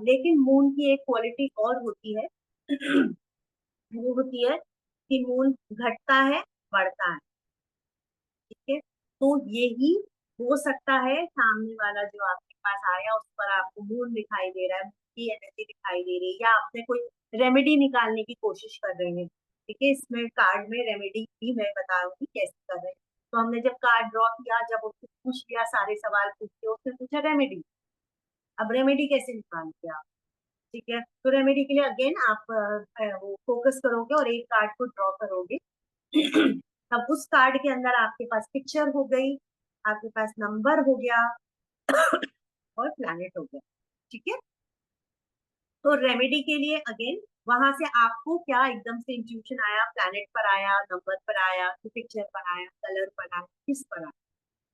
लेकिन मून की एक क्वालिटी और होती है। वो होती है कि मून घटता है, बढ़ता है, ठीक है? तो यही हो सकता है सामने वाला जो आपके पास आया उस पर आपको मून दिखाई दे रहा है, की एनर्जी दिखाई दे रही है, या आपने कोई रेमेडी निकालने की कोशिश कर रहे हैं, ठीक है? इसमें कार्ड में रेमेडी भी मैं बताऊंगी कैसे कर रहे हैं। तो हमने जब कार्ड ड्रॉ किया, जब उससे पूछ लिया, सारे सवाल पूछ के उसने पूछा रेमेडी, अब रेमेडी कैसे निकालोगे आप, ठीक है? तो रेमेडी के लिए अगेन आप वो फोकस करोगे और एक कार्ड को ड्रॉ करोगे। तब उस कार्ड के अंदर आपके पास पिक्चर हो गई, आपके पास नंबर हो गया और प्लैनेट हो गया, ठीक है? तो रेमेडी के लिए अगेन वहां से आपको क्या एकदम से इंट्यूशन आया, प्लैनेट पर आया, नंबर पर आया, पिक्चर पर आया, कलर पर आया, किस पर आया?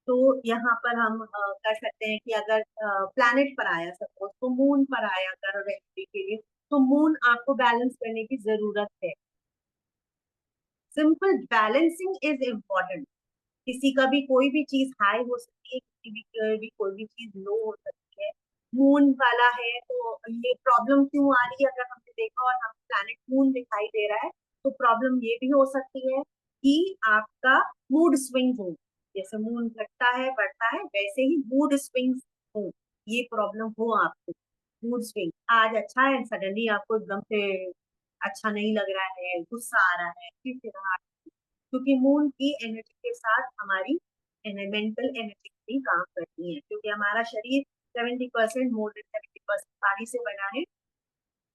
तो यहाँ पर हम कर सकते हैं कि अगर प्लैनेट पर आया सपोज, तो मून पर आया अगर रेमेडी के लिए, तो मून आपको बैलेंस करने की जरूरत है। Simple balancing is important. किसी का भी कोई भी चीज हाई हो सकती है, किसी भी कोई भी चीज लो हो सकती है। मून वाला है तो ये प्रॉब्लम क्यों आ रही है, अगर हमने देखा और हम प्लैनेट मून दिखाई दे रहा है, तो प्रॉब्लम ये भी हो सकती है कि आपका मूड स्विंग हो, जैसे मून घटता है बढ़ता है वैसे ही मूड स्विंग्स हो, ये प्रॉब्लम हो आपको। मूड स्विंग आज अच्छा है, सडनली आपको एकदम से अच्छा नहीं लग रहा है, गुस्सा आ रहा है, चिड़चिड़ाहट, क्योंकि मून की एनर्जी के साथ हमारी मेंटल एनर्जी भी काम करती है, क्योंकि हमारा शरीर 70% मोर देन 70% पानी से बना है।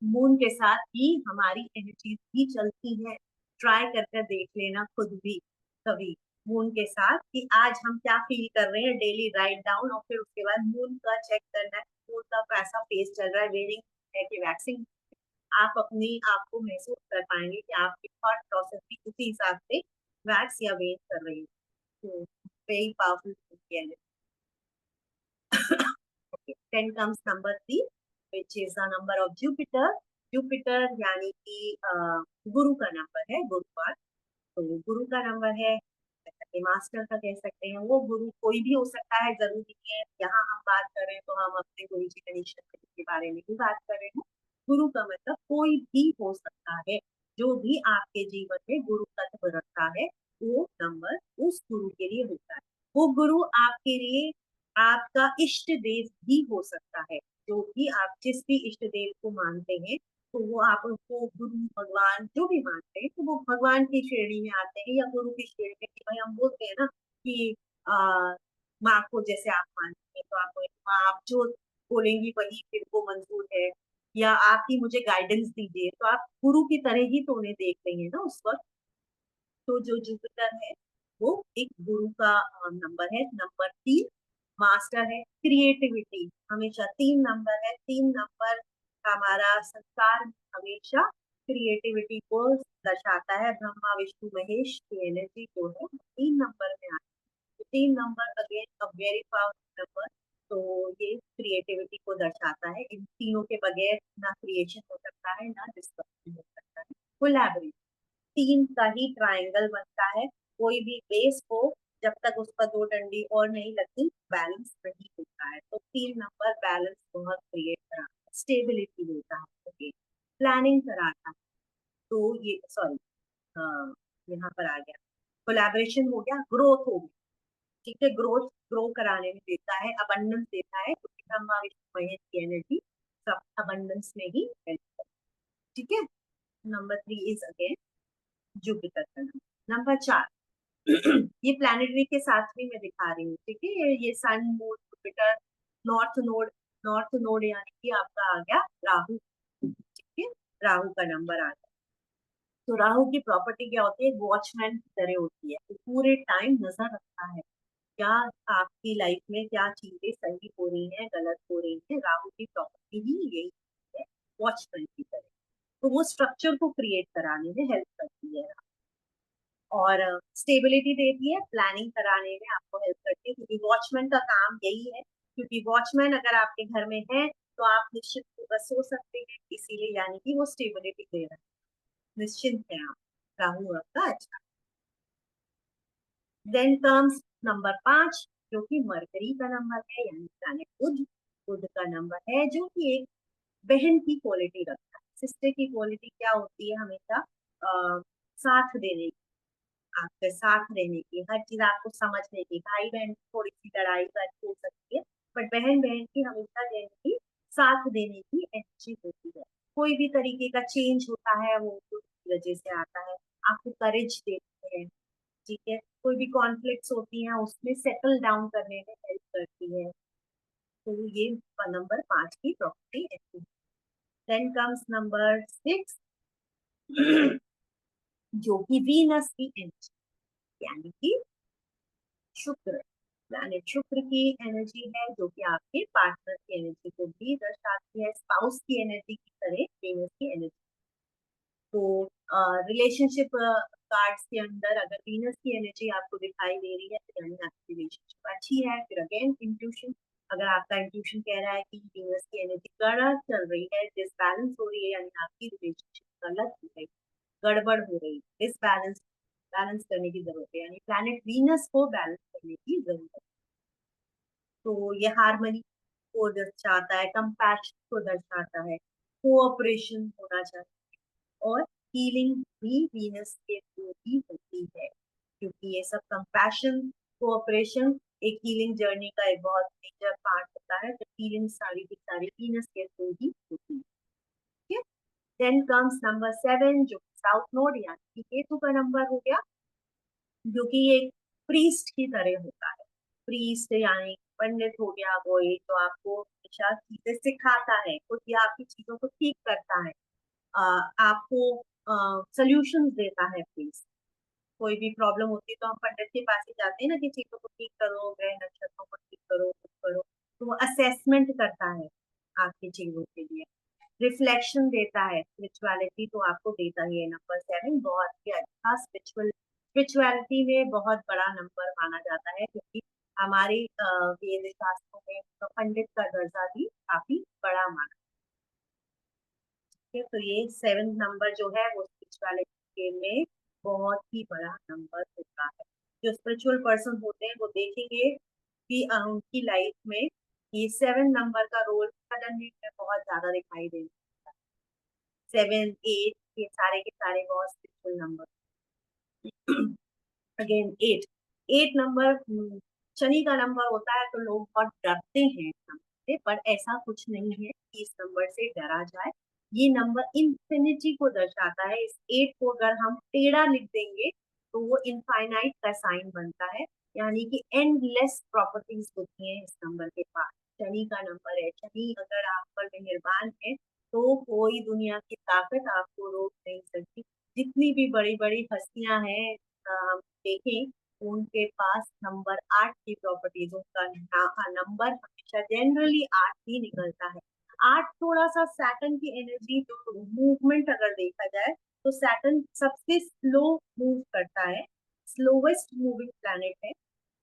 मून के साथ ही हमारी एनर्जीज भी चलती है। ट्राई कर कर देख लेना खुद भी कभी मून के साथ कि आज हम क्या फील कर रहे हैं, डेली राइट डाउन, और फिर उसके बाद मून का चेक करना है, मून का कैसा फेस चल रहा है, वेरिंग है कि वैक्सिंग। आप अपनी आप को महसूस कर पाएंगे कि आपकी थॉट प्रोसेस भी उसी हिसाब से वैक्स या वेन कर रही है। तो very powerful energy. Okay. Then comes number 3, which is the number of Jupiter. Jupiter यानी कि गुरु का नंबर है, गुरुवार। तो गुरु का नंबर है, मास्टर का कह सकते हैं। वो गुरु कोई भी हो सकता है, जरूरी नहीं है। यहाँ हम बात कर रहे हैं तो हम अपने गुरु जी गणेश के बारे में ही बात कर रहे हैं। गुरु का मतलब कोई भी हो सकता है, जो भी आपके जीवन में गुरु तत्व रखता है, वो नंबर उस गुरु के लिए होता है। वो गुरु आपके लिए आपका इष्ट देव भी हो सकता है। जो भी आप जिस भी इष्ट देव को मानते हैं, तो वो आप उनको गुरु भगवान जो भी मानते हैं, तो वो भगवान की श्रेणी में आते हैं या गुरु की श्रेणी में। कि भाई हम बोलते हैं ना कि माँ को जैसे आप मानते हैं, तो आप माँ आप जो बोलेंगी वही फिर को मंजूर है, या आप ही मुझे गाइडेंस दीजिए, तो आप गुरु की तरह ही तो उन्हें देख रही है ना उस वक्त। तो जो जुपिटर है वो एक गुरु का नंबर है। नंबर 3 मास्टर है, क्रिएटिविटी। हमेशा 3 नंबर है, 3 नंबर हमारा संसार हमेशा क्रिएटिविटी को दर्शाता है। ब्रह्मा विष्णु महेश की एनर्जी जो है 3 नंबर में आती है। तो 3 number again a very powerful number. तो ये क्रिएटिविटी को दर्शाता है। इन तीनों के बगैर ना क्रिएशन हो सकता है, ना डिस्ट्रक्शन हो सकता है। कोलैबोरेशन, 3 का ही ट्राइंगल बनता है। कोई भी बेस हो, जब तक उस पर 2 डंडी और नहीं लगती, बैलेंस नहीं होता है। तो 3 नंबर बैलेंस बहुत क्रिएट कराता है, स्टेबिलिटी देता है, प्लानिंग कराता है। तो ये सॉरी, यहाँ पर आ गया कोलैबोरेशन हो गया, ग्रोथ हो गया। ठीक है, ग्रोथ ग्रो कराने में देता है, अबंडेंस देता है, क्योंकि ब्रह्मा विष्णु महेश की एनर्जी सब अबंडेंस में ही हेल्प करती है। ठीक है, नंबर 3 इज अगेन जुपिटर का नंबर 4। ये प्लैनेटरी के साथ भी मैं दिखा रही हूँ। ठीक है, ये sun moon Jupiter north node. North node यानी कि आपका आ गया राहु। ठीक है, राहु का नंबर आ गया। तो राहु की प्रॉपर्टी क्या होती है, वॉचमैन की तरह होती है। तो पूरे टाइम नजर रखता है क्या आपकी लाइफ में क्या चीजें सही हो रही हैं, गलत हो रही हैं। राहु की प्रॉपर्टी ही यही है, वॉचमैन की तरह। तो वो स्ट्रक्चर को क्रिएट कराने में हेल्प करती है और स्टेबिलिटी देती है, प्लानिंग कराने में आपको हेल्प करती है, क्योंकि वॉचमैन का काम यही है। क्योंकि वॉचमैन अगर आपके घर में है तो आप निश्चित रूप से सो सकते हैं, इसीलिए यानी कि वो स्टेबिलिटी दे रहा है, निश्चिंत है आप, राहु आपका अच्छा। देन कम्स नंबर 5, जो कि मरकरी का नंबर है, यानी प्लैनेट बुध। बुध का नंबर है जो कि एक बहन की क्वालिटी रखता है। सिस्टर की क्वालिटी क्या होती है, हमेशा साथ देने की, आपके साथ रहने की, हर चीज आपको समझने की। भाई बहन थोड़ी सी लड़ाई हो सकती है, बट बहन बहन की हमेशा रहने की, साथ देने की एनर्जी होती है। कोई भी तरीके का चेंज होता है वो उसकी वजह से आता है, आपको करेज देती है। ठीक है, कोई भी कॉन्फ्लिक्ट्स होती हैं उसमें सेटल डाउन करने में हेल्प करती है। तो ये नंबर 5 की प्रॉपर्टी है। देन कम्स नंबर 6, जो कि वीनस की एनर्जी, यानी कि शुक्र। प्लैनेट शुक्र की एनर्जी है, जो कि आपके पार्टनर की एनर्जी को भी दर्शाती है, स्पाउस की एनर्जी की तरह वीनस की एनर्जी। तो रिलेशनशिप कार्ड्स के अंदर अगर वीनस की एनर्जी आपको दिखाई दे रही है, तो यानी आपकी रिलेशनशिप अच्छी है। फिर अगेन इंट्यूशन, अगर आपका इंट्यूशन कह रहा है कि वीनस की एनर्जी गलत चल रही है, डिसबैलेंस हो रही है, यानी आपकी रिलेशनशिप गलत हो रही, गड़बड़ हो रही, डिसबैलेंस, बैलेंस करने की जरूरत है, यानी प्लैनेट वीनस को बैलेंस करने की जरूरत है। तो ये हार्मनी को दर्शाता है, कंपैशन को दर्शाता है, कोऑपरेशन होना चाहिए, और हीलिंग भी वीनस के थ्रू ही होती है, क्योंकि ये सब कंपैशन, कोऑपरेशन एक हीलिंग जर्नी का एक बहुत मेजर पार्ट होता है। तो हीलिंग सारी की सारी वीनस के थ्रू ही होती है। ठीक है, देन कम्स नंबर 7, जो साउथ नोड यानी कि केतु का नंबर हो गया, जो कि एक प्रीस्ट की तरह होता है। प्रीस्ट यानी पंडित हो गया, कोई तो आपको हमेशा चीजें सिखाता है, खुद या आपकी चीजों को ठीक करता है, आपको सोल्यूशन देता है। प्लीज, कोई भी प्रॉब्लम होती है तो हम पंडित के पास ही जाते हैं ना, कि चीजों को ठीक करो, ग्रह नक्षत्रों को ठीक करो, कुछ करो। तो वो असेसमेंट करता है आपकी चीजों के लिए, रिफ्लेक्शन देता है। स्पिरिचुअलिटी तो आपको देता ही है। नंबर 7 बहुत ही अच्छा स्पिरिचुअलिटी में बहुत बड़ा नंबर माना जाता है, क्योंकि हमारे वेद शास्त्रों में पंडित का दर्जा भी काफी बड़ा माना है। तो ये 7 नंबर जो है वो स्पिरिचुअलिटी में बहुत ही बड़ा नंबर होता है। जो स्पिरिचुअल पर्सन होते हैं वो देखेंगे कि उनकी लाइफ में ये 7 नंबर का रोल सडनली में बहुत ज्यादा दिखाई देता है। 7, 8 ये सारे के सारे बहुत spiritual number. Again 8 number Shani का नंबर होता है, तो लोग बहुत डरते हैं इस नंबर से, पर ऐसा कुछ नहीं है कि इस नंबर से डरा जाए। ये नंबर इन्फिनिटी को दर्शाता है। इस 8 को अगर हम टेढ़ा लिख देंगे तो वो इनफाइनाइट का साइन बनता है, यानी कि एंडलेस प्रॉपर्टीज होती हैं इस नंबर के पास। शनि का नंबर है, शनि अगर आप पर मेहरबान है तो कोई दुनिया की ताकत आपको रोक नहीं सकती। जितनी भी बड़ी बड़ी हस्तियां हैं हम देखें, उनके पास नंबर 8 की प्रॉपर्टीज, उनका नंबर हमेशा जनरली 8 ही निकलता है। 8 थोड़ा सा सैटर्न की एनर्जी, जो मूवमेंट अगर देखा जाए तो सैटर्न सबसे स्लो मूव करता है, स्लोवेस्ट मूविंग प्लैनेट है।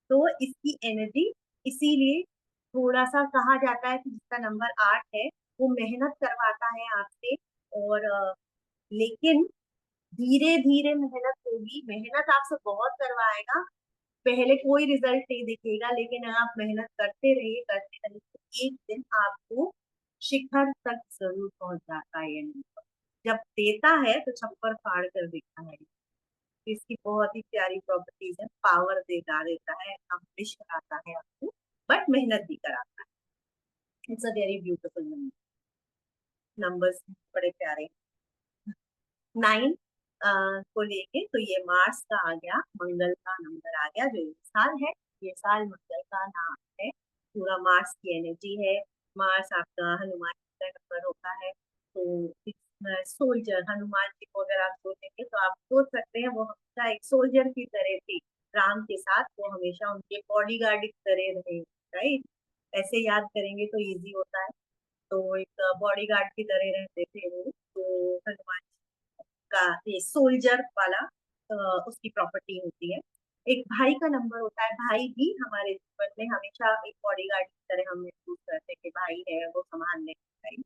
तो इसकी एनर्जी इसीलिए थोड़ा सा कहा जाता है कि जिसका नंबर 8 है वो मेहनत करवाता है आपसे, और लेकिन धीरे धीरे मेहनत होगी, मेहनत आपसे बहुत करवाएगा। पहले कोई रिजल्ट नहीं दिखेगा, लेकिन अगर आप मेहनत करते रहिए तो एक दिन आपको शिखर तक जरूर पहुंच जाता है ये नंबर। जब देता है तो छप्पर फाड़ कर देता है। इसकी बहुत ही प्यारी प्रॉपर्टीज है, पावर देता है, अम्बिश कराता है आपको, बट मेहनत भी कराता है। It's a very beautiful number. Numbers बड़े प्यारे। 9 को लेके तो ये मार्स का आ गया, मंगल का नंबर आ गया, जो ये साल है, ये साल मंगल का नाम है, पूरा मार्स की एनर्जी है। मार्स आपका हनुमान जी का नंबर होता है। तो सोल्जर हनुमान जी को अगर आप सोचेंगे तो आप सोच सकते हैं वो हमेशा एक सोल्जर की तरह थे राम के साथ, वो हमेशा उनके बॉडीगार्ड की तरह रहे। राइट, ऐसे याद करेंगे तो इजी होता है। तो एक बॉडीगार्ड की तरह रहते थे वो। तो हनुमान का ये सोल्जर वाला उसकी प्रॉपर्टी होती है। एक भाई का नंबर होता है, भाई भी हमारे जीवन में हमेशा एक बॉडीगार्ड की तरह हम महसूस करते हैं कि भाई है वो संभाल लेगा,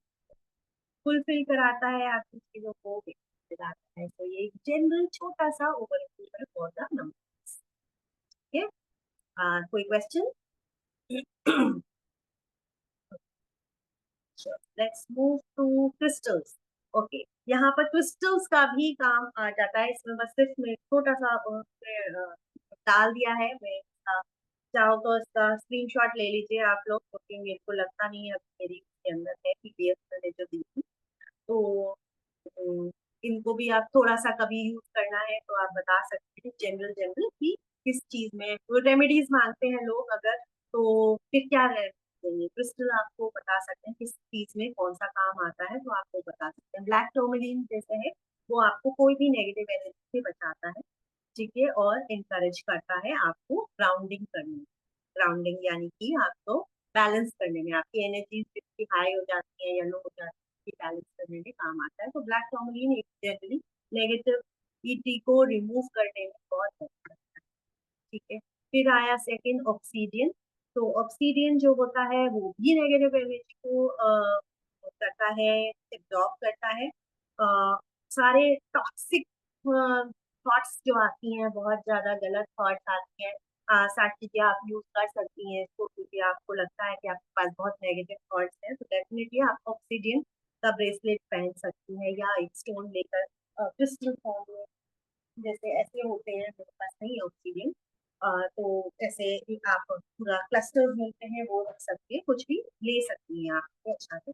फुलफिल कराता है आपकी चीजों को, दिलाता है। तो ये एक जनरल छोटा सा ओवरव्यू है फॉर द नंबर्स। ठीक है, कोई question? Let's move to crystals. Okay, यहाँ पर क्रिस्टल्स का भी काम आ जाता है। इसमें बस सिर्फ मैं छोटा सा डाल दिया है। मैं चाहो तो इसका स्क्रीनशॉट ले लीजिए आप लोग, क्योंकि मेरे को लगता नहीं है अभी मेरी इसके अंदर है पीडीएफ मैंने जो दी थी। तो इनको भी आप थोड़ा सा कभी यूज करना है तो आप बता सकते हैं जनरल जनरल कि किस चीज में वो रेमेडीज मांगते हैं लोग अगर, तो फिर क्या चाहिए। क्रिस्टल आपको बता सकते हैं किस चीज में कौन सा काम आता है, तो आपको बता सकते हैं। ब्लैक टोरमेलिन जैसे है, वो आपको कोई भी नेगेटिव एनर्जी से बचाता है, ठीक है, और इनकरेज करता है आपको ग्राउंडिंग करने में। ग्राउंडिंग यानी कि आपको बैलेंस करने में, आपकी एनर्जी जितनी हाई हो जाती है या लो हो जाती है, बैलेंस करने में काम आता है। तो ब्लैक टोरमेलिन एक जनरली नेगेटिविटी को रिमूव करने में बहुत हेल्प करता है। ठीक है, फिर आया सेकंड ऑब्सीडियन। तो ऑब्सीडियन जो होता है वो भी नेगेटिव एनर्जी को करता है, एब्जॉर्ब करता है। सारे टॉक्सिक थॉट्स जो आती हैं, बहुत ज्यादा गलत थॉट्स आती हैं, सारी चीजें आप यूज कर सकती हैं इसको, क्योंकि आपको लगता है कि आपके पास बहुत नेगेटिव थॉट्स हैं, तो डेफिनेटली आप ऑब्सीडियन का ब्रेसलेट पहन सकती हैं, या एक स्टोन लेकर क्रिस्टल फॉर्म में, जैसे ऐसे होते हैं, मेरे पास नहीं है ऑब्सीडियन, तो ऐसे ही आप पूरा क्लस्टर्स मिलते हैं वो रख सकते हैं, कुछ भी ले सकती हैं आप, तो अच्छा है।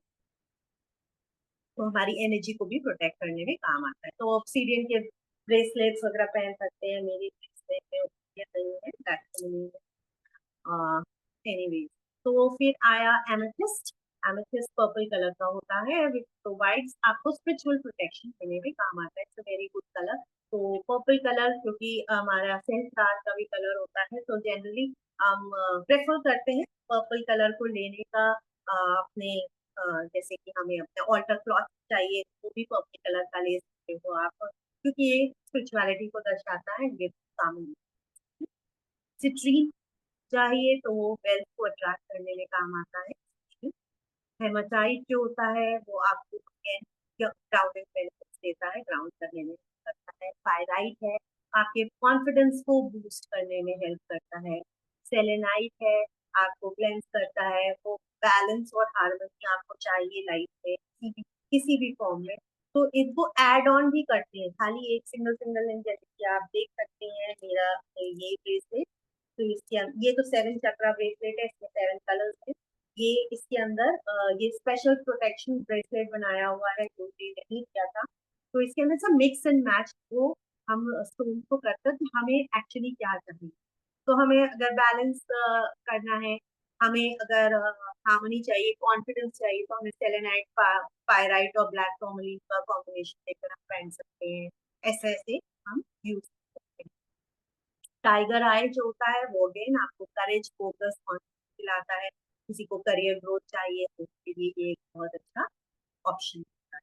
तो हमारी एनर्जी को भी प्रोटेक्ट करने में काम आता है। तो ऑब्सीडियन के ब्रेसलेट्स वगैरह पहन सकते हैं। मेरी ब्रेसलेट में ऑब्सीडियन नहीं है, एनीवेज। तो फिर आया एमेथिस्ट। एमेथिस्ट पर्पल कलर का होता है, विच प्रोवाइड्स आपको स्पिरिचुअल प्रोटेक्शन देने में काम आता है। It's a very good colour. तो पर्पल कलर क्योंकि हमारा सहस्त्रार का भी कलर होता है, तो जनरली हम प्रेफर करते हैं पर्पल कलर को लेने का। अपने जैसे कि हमें अपने ऑल्टर क्लॉथ चाहिए वो भी पर्पल कलर का ले सकते हो आप, क्योंकि ये स्पिरिचुअलिटी को दर्शाता है। ये सामने सिट्रीन चाहिए तो वो वेल्थ को अट्रैक्ट करने में काम आता है। हेमाटाइट जो होता है वो आपको ग्राउंडिंग बेनिफिट्स देता है, ग्राउंड करने में करता है। पायराइट है, आपके कॉन्फिडेंस को बूस्ट करने में हेल्प करता है। सेलेनाइट है, आपको क्लेंस करता है। वो बैलेंस और हार्मनी आपको चाहिए लाइफ में किसी भी फॉर्म में, तो इनको एड ऑन भी करते हैं, खाली एक सिंगल सिंगल नहीं। जैसे कि आप देख सकते हैं मेरा ये ब्रेसलेट, तो इसके ये तो 7 चक्रा ब्रेसलेट है, इसमें 7 कलर्स है। ये इसके अंदर ये स्पेशल प्रोटेक्शन ब्रेसलेट बनाया हुआ है जो कि नहीं किया था। तो इसके अंदर सब मिक्स एंड मैच वो हम स्टोन को करते हैं, तो हमें एक्चुअली क्या चाहिए। तो हमें अगर बैलेंस करना है, हमें अगर हार्मनी चाहिए, कॉन्फिडेंस चाहिए, तो हमें सेलेनाइट, पायराइट और ब्लैक टॉर्मलिन का कॉम्बिनेशन लेकर हम पहन सकते हैं। ऐसे ऐसे हम यूज करते हैं। टाइगर आई जो होता है वो अगेन आपको करेज, फोकस, कॉन्फिडेंस दिलाता है। किसी को करियर ग्रोथ चाहिए तो उसके लिए ये एक बहुत अच्छा ऑप्शन होता है।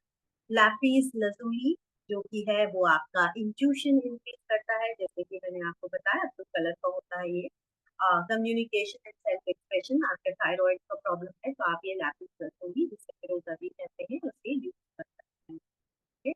लैपिस लजुली जो कि है वो आपका इंट्यूशन इंक्रीज करता है, जैसे कि मैंने आपको बताया ब्लू कलर का होता है ये। कम्युनिकेशन एंड सेल्फ एक्सप्रेशन, आपके थायराइड का प्रॉब्लम है तो आप ये लैपिस लजुली जिसे फिरोजा भी कहते हैं उसे यूज कर सकते हैं। Okay?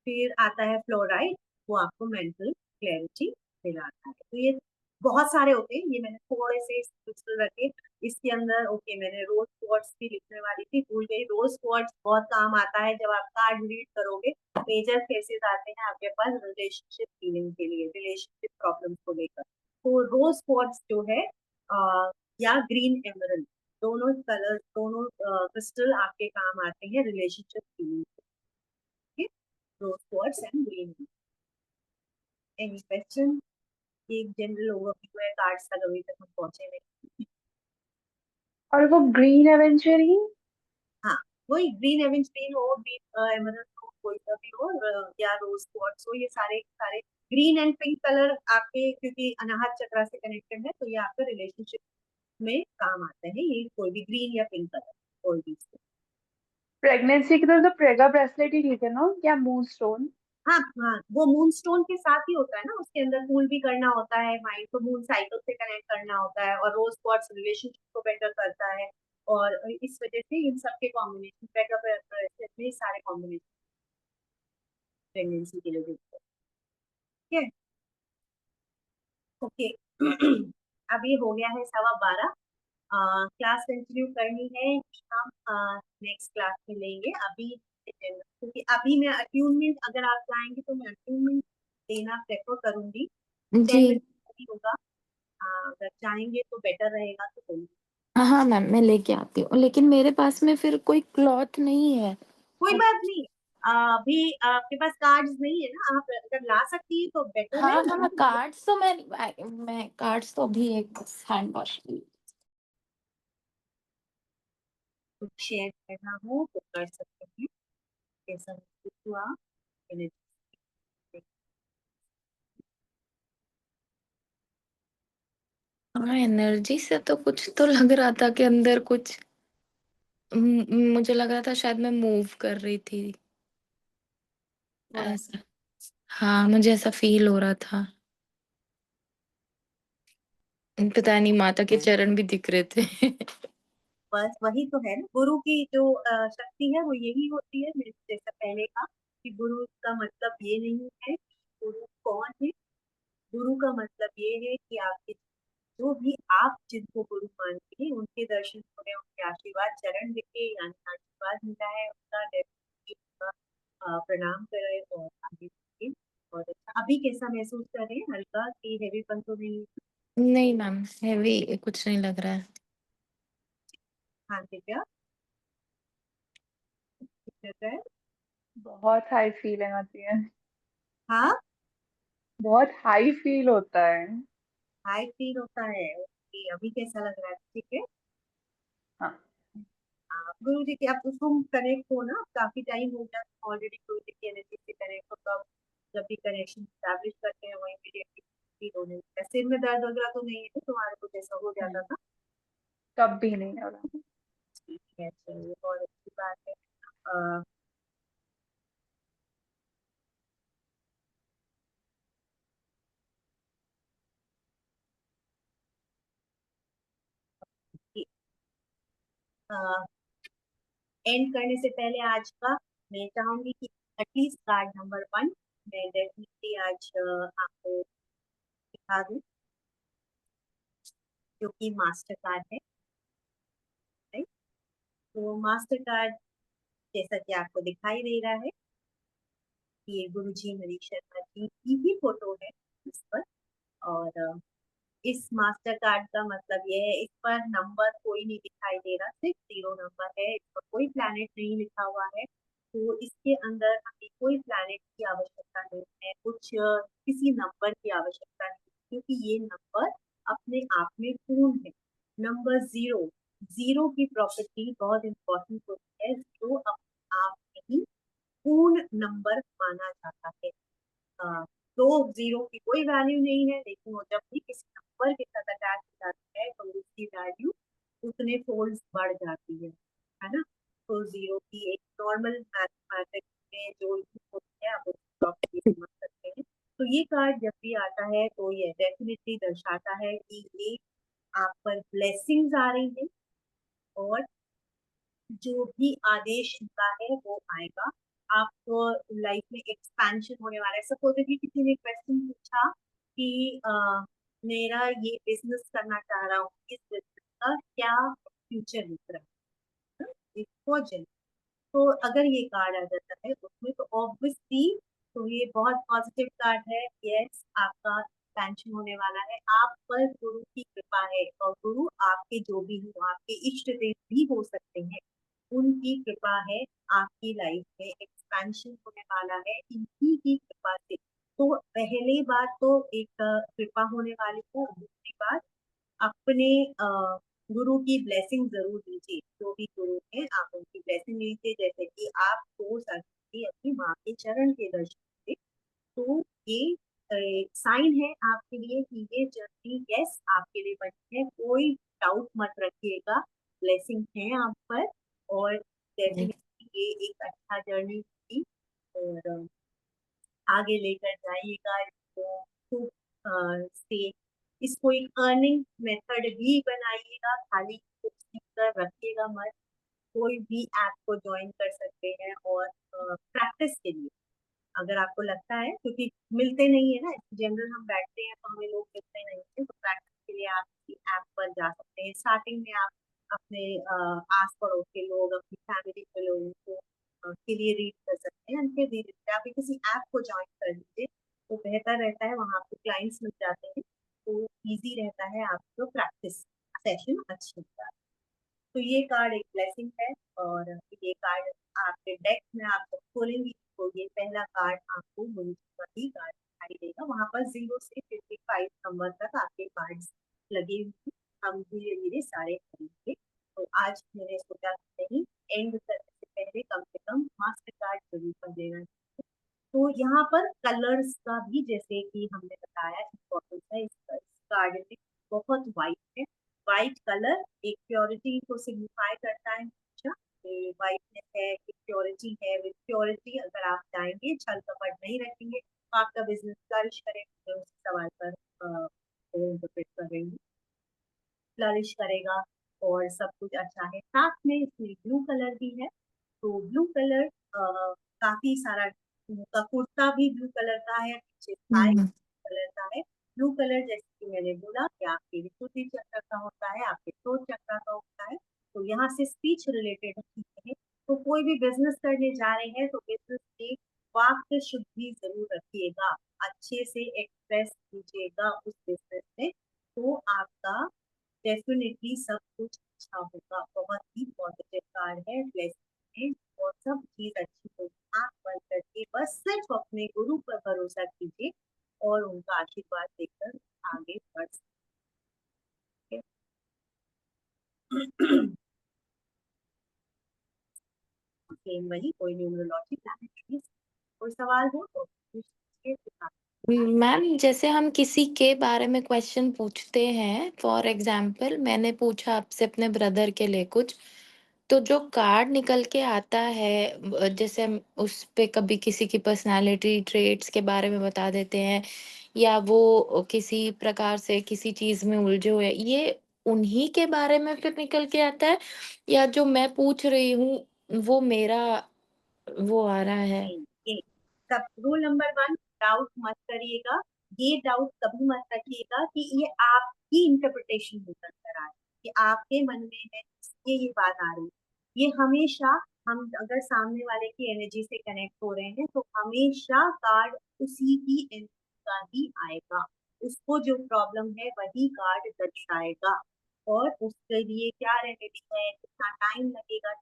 फिर आता है फ्लोराइड, वो आपको मेंटल क्लैरिटी दिलाता है। तो ये बहुत सारे होते हैं, ये मैंने थोड़े से क्रिस्टल रखे इसके अंदर। ओके, मैंने रोज क्वार्ट्स भी लिखने वाली थी, भूल गई। रोज क्वार्ट्स बहुत काम आता है जब आप कार्ड रीड करोगे। मेजर केसेस आते हैं आपके पास रिलेशनशिप हीलिंग के लिए, रिलेशनशिप प्रॉब्लम्स को लेकर। तो रोज क्वार्ट्स जो है या ग्रीन एमरल्ड, दोनों कलर, दोनों क्रिस्टल आपके काम आते हैं रिलेशनशिप हीलिंग के। Rose quartz and green. Any question? एक जनरल ओवरव्यू है कार्ड्स तक, अभी तक हम पहुंचे नहीं। और वो ग्रीन एवेंचरिंग? हाँ, वही ग्रीन एवेंजरीन हो, ग्रीन एमरल्ड हो, कोई सा भी हो, या रोज क्वार्ट्स हो, ये सारे सारे ग्रीन एंड पिंक कलर आपके, क्योंकि अनाहत चक्र से कनेक्टेड है, तो ये आपके रिलेशनशिप में काम आते हैं। ये कोई भी ग्रीन या पिंक कलर कोई भी। प्रेगनेंसी के तो प्रेगा ब्रेसलेट ही ठीक है ना, या मून स्टोन? हाँ हाँ, वो मून स्टोन के साथ ही होता है ना, उसके अंदर कूल भी करना होता है माइंड को, मून साइकिल से कनेक्ट करना होता है, और रोज क्वार्ट्स रिलेशनशिप को बेटर करता है। और इस वजह से इन सब के कॉम्बिनेशन, बैकअप सारे कॉम्बिनेशन प्रेगनेंसी के लिए देखते हैं। ठीक है, ओके। अब ये हो गया है 12:15। क्लास कंटिन्यू करनी है कि हम नेक्स्ट क्लास में लेंगे अभी, क्योंकि अभी मैं अट्यूनमेंट, अगर आप चाहेंगे तो मैं अट्यूनमेंट देना प्रेफर करूंगी। जी 10 मिनट ही होगा। अगर चाहेंगे तो बेटर रहेगा तो बोलिए। हाँ मैम, मैं लेके आती हूँ, लेकिन मेरे पास में फिर कोई क्लॉथ नहीं है। कोई बात नहीं। अभी आपके पास कार्ड्स नहीं है ना, आप अगर ला सकती है तो बेटर है। हाँ हाँ, कार्ड्स तो मैं कार्ड्स तो अभी एक हैंड वॉश। कुछ शेयर करना हो तो कर सकते हैं, जैसा महसूस हुआ। हाँ, एनर्जी से तो कुछ तो लग रहा था कि अंदर कुछ मुझे लग रहा था शायद मैं मूव कर रही थी, थोड़ा सा ऐसा। हाँ, मुझे ऐसा फील हो रहा था। पता नहीं, माता के चरण भी दिख रहे थे। बस वही तो है ना, गुरु की जो शक्ति है वो यही होती है। मेरे जैसा पहले का कि गुरु का मतलब ये नहीं है कि गुरु कौन है। गुरु का मतलब ये है कि आपके जो भी आप जिनको गुरु मानते हैं उनके दर्शन करें, उनके आशीर्वाद चरण दिखे, यानी आशीर्वाद मिला है उनका, definitely उनका प्रणाम करें और आगे बढ़ें। और अच्छा, अभी कैसा महसूस कर रहे हैं? हल्का कि हेवीपन तो नहीं? नहीं मैम, हैवी कुछ नहीं लग रहा है। हाँ दिव्या, ठीक लग रहा है? बहुत हाई फीलिंग आती है। हाँ, बहुत हाई फील होता है। हाई फील होता है। ओके, अभी कैसा लग रहा है? ठीक है। हाँ। गुरु जी की आप तुम कनेक्ट हो ना, काफी टाइम हो गया ऑलरेडी गुरु जी की एनर्जी से कनेक्ट हो, तो आप जब भी कनेक्शन स्टैब्लिश करते हैं वही इमीडिएटली फील होने लगता है। सिर में दर्द वगैरह तो नहीं है तुम्हारे को जैसा हो जाता नहीं, था? कभी नहीं हो रहा। ठीक है, चलिए बहुत अच्छी बात है। अ, एंड करने से पहले आज का मैं चाहूंगी कि एटलीस्ट कार्ड नंबर 1 मैं डेफिनेटली आज आपको दिखा दूं, जो कि मास्टर कार्ड है, राइट? तो मास्टर कार्ड जैसा कि आपको दिखाई दे रहा है, ये गुरुजी मनीष शर्मा जी की ही फोटो है इस पर। और इस मास्टर कार्ड का मतलब यह है, इस पर नंबर कोई नहीं दिखाई दे रहा, सिर्फ 0 नंबर है, इस पर कोई प्लैनेट नहीं लिखा हुआ है। तो इसके अंदर हमें कोई प्लैनेट की आवश्यकता नहीं है, कुछ किसी नंबर की आवश्यकता नहीं, क्योंकि ये नंबर अपने आप में पूर्ण है। नंबर 0, 0 की प्रॉपर्टी बहुत इंपॉर्टेंट होती है, जो अपने आप में ही पूर्ण नंबर माना जाता है। अ, तो 0 की कोई वैल्यू नहीं है, लेकिन वो जब भी किसी नंबर के साथ अटैच हो जाता है तो उसकी वैल्यू उतने फोल्ड्स बढ़ जाती है ना? तो 0 की एक नॉर्मल मैथमेटिक्स में जो यूज होती है, आप उसको प्रॉपर्टी समझ सकते हैं। तो ये कार्ड जब भी आता है तो ये डेफिनेटली दर्शाता है कि ये आप पर ब्लेसिंग्स आ रही हैं, और जो भी आदेश इनका है वो आएगा। आपको लाइफ में एक्सपेंशन होने वाला है। सपोज कि किसी ने क्वेश्चन पूछा कि मेरा ये बिजनेस करना चाह रहा हूँ, इस बिजनेस का क्या फ्यूचर दिख रहा है, इसको तो अगर ये कार्ड आ जाता है उसमें, तो ऑब्वियसली तो ये बहुत पॉजिटिव कार्ड है। यस, आपका एक्सपेंशन होने वाला है, आप पर गुरु की कृपा है, और गुरु आपके जो भी हो, आपके इष्ट देव भी हो सकते हैं, उनकी कृपा है। आपकी लाइफ में एक्सपेंशन होने वाला है इन्हीं की कृपा से। तो पहली बात तो एक कृपा होने वाली है, दूसरी बात अपने गुरु की ब्लेसिंग जरूर लीजिए। जो भी गुरु है आप उनकी ब्लेसिंग लीजिए, जैसे कि आप सोच सकते अपनी माँ के चरण के दर्शन से। तो ये साइन है आपके लिए कि ये जर्नी यस आपके लिए बनी है, कोई डाउट मत रखिएगा, ब्लेसिंग है आप पर, और जी। डेफिनेटली ये एक अच्छा जर्नी होगी, और आगे लेकर जाइएगा इसको खूब से। इसको एक अर्निंग मेथड भी बनाइएगा, खाली कुछ सीख कर रखिएगा मत, कोई भी ऐप को ज्वाइन कर सकते हैं, और प्रैक्टिस के लिए अगर आपको लगता है, क्योंकि मिलते नहीं है ना, जनरल हम बैठते हैं तो हमें लोग मिलते नहीं है, तो प्रैक्टिस के लिए आप किसी ऐप पर जा सकते हैं। स्टार्टिंग में आप अपने आस पड़ोस के लोग, अपनी फैमिली के लोगों को के लिए रीड कर सकते हैं, फिर धीरे धीरे आप किसी ऐप को ज्वाइन कर लीजिए, तो बेहतर रहता है, वहाँ आपको क्लाइंट्स मिल जाते हैं, तो इजी रहता है, आपको प्रैक्टिस सेशन अच्छी होता है। तो ये कार्ड एक ब्लेसिंग है, और ये कार्ड आपके डेक में आप जब खोलेंगे तो ये पहला कार्ड आपको मुनिसिपल कार्ड दिखाई देगा, वहां पर 0 से 55 नंबर तक आपके कार्ड्स लगे हुए, हम धीरे धीरे सारे खरीदेंगे। तो आज मैंने सोचा कि नहीं, एंड करने से पहले कम से कम मास्टर कार्ड जरूर कर देना। तो यहाँ पर कलर्स का भी, जैसे कि हमने बताया, इम्पोर्टेंस है इस कार्ड में, बहुत वाइट है। वाइट कलर एक प्योरिटी को सिग्निफाई करता है हमेशा, वाइटनेस है कि प्योरिटी है, विद प्योरिटी अगर आप जाएंगे, छल कपट नहीं रखेंगे, तो आपका बिजनेस फ्लरिश करेगा। उस सवाल पर इंटरप्रेट कर रही हूँ, फ्लरिश करेगा और सब कुछ अच्छा है। साथ में इसमें ब्लू कलर भी है, तो ब्लू कलर काफी सारा, उनका कुर्ता भी ब्लू कलर का है, पीछे थाई हम्म। कलर का है। ब्लू कलर जैसे कि मैंने बोला कि आपके विशुद्धि चक्र का होता है, आपके थ्रोट चक्र का होता है, तो यहाँ से स्पीच रिलेटेड चीजें हैं। तो कोई भी बिजनेस करने जा रहे हैं तो बिजनेस में वाक्य शुद्धि जरूर रखिएगा, अच्छे से एक्सप्रेस कीजिएगा उस बिजनेस में, तो आपका डेफिनेटली सब कुछ अच्छा होगा। बहुत ही पॉजिटिव कार्ड है, ब्लेसिंग है, और सब चीज अच्छी होगी। आंख बंद करके बस सिर्फ अपने गुरु पर भरोसा कीजिए, और उनका आशीर्वाद देकर आगे बढ़ सकते हैं। सेम वही, कोई न्यूमरोलॉजी प्लैनेटरी, कोई सवाल हो तो पूछिए। मैम जैसे हम किसी के बारे में क्वेश्चन पूछते हैं, फॉर एग्जाम्पल मैंने पूछा आपसे अपने ब्रदर के लिए कुछ, तो जो कार्ड निकल के आता है जैसे हम उस पे कभी किसी की पर्सनालिटी ट्रेट्स के बारे में बता देते हैं, या वो किसी प्रकार से किसी चीज में उलझे हुए हैं, ये उन्हीं के बारे में फिर निकल के आता है, या जो मैं पूछ रही हूँ वो मेरा वो आ रहा है? नहीं, ये सब रूल नंबर 1, डाउट मत करिएगा। ये डाउट कभी मत रखिएगा कि ये आपकी इंटरप्रिटेशन होकर कर आ रही है, कि आपके मन में है इसलिए ये बात आ रही है। ये हमेशा, हम अगर सामने वाले की एनर्जी से कनेक्ट हो रहे हैं तो हमेशा कार्ड उसी की एनर्जी का ही आएगा। उसको जो प्रॉब्लम है वही कार्ड दर्शाएगा, और उसके लिए क्या रेमेडी है, कितना टाइम लगेगा,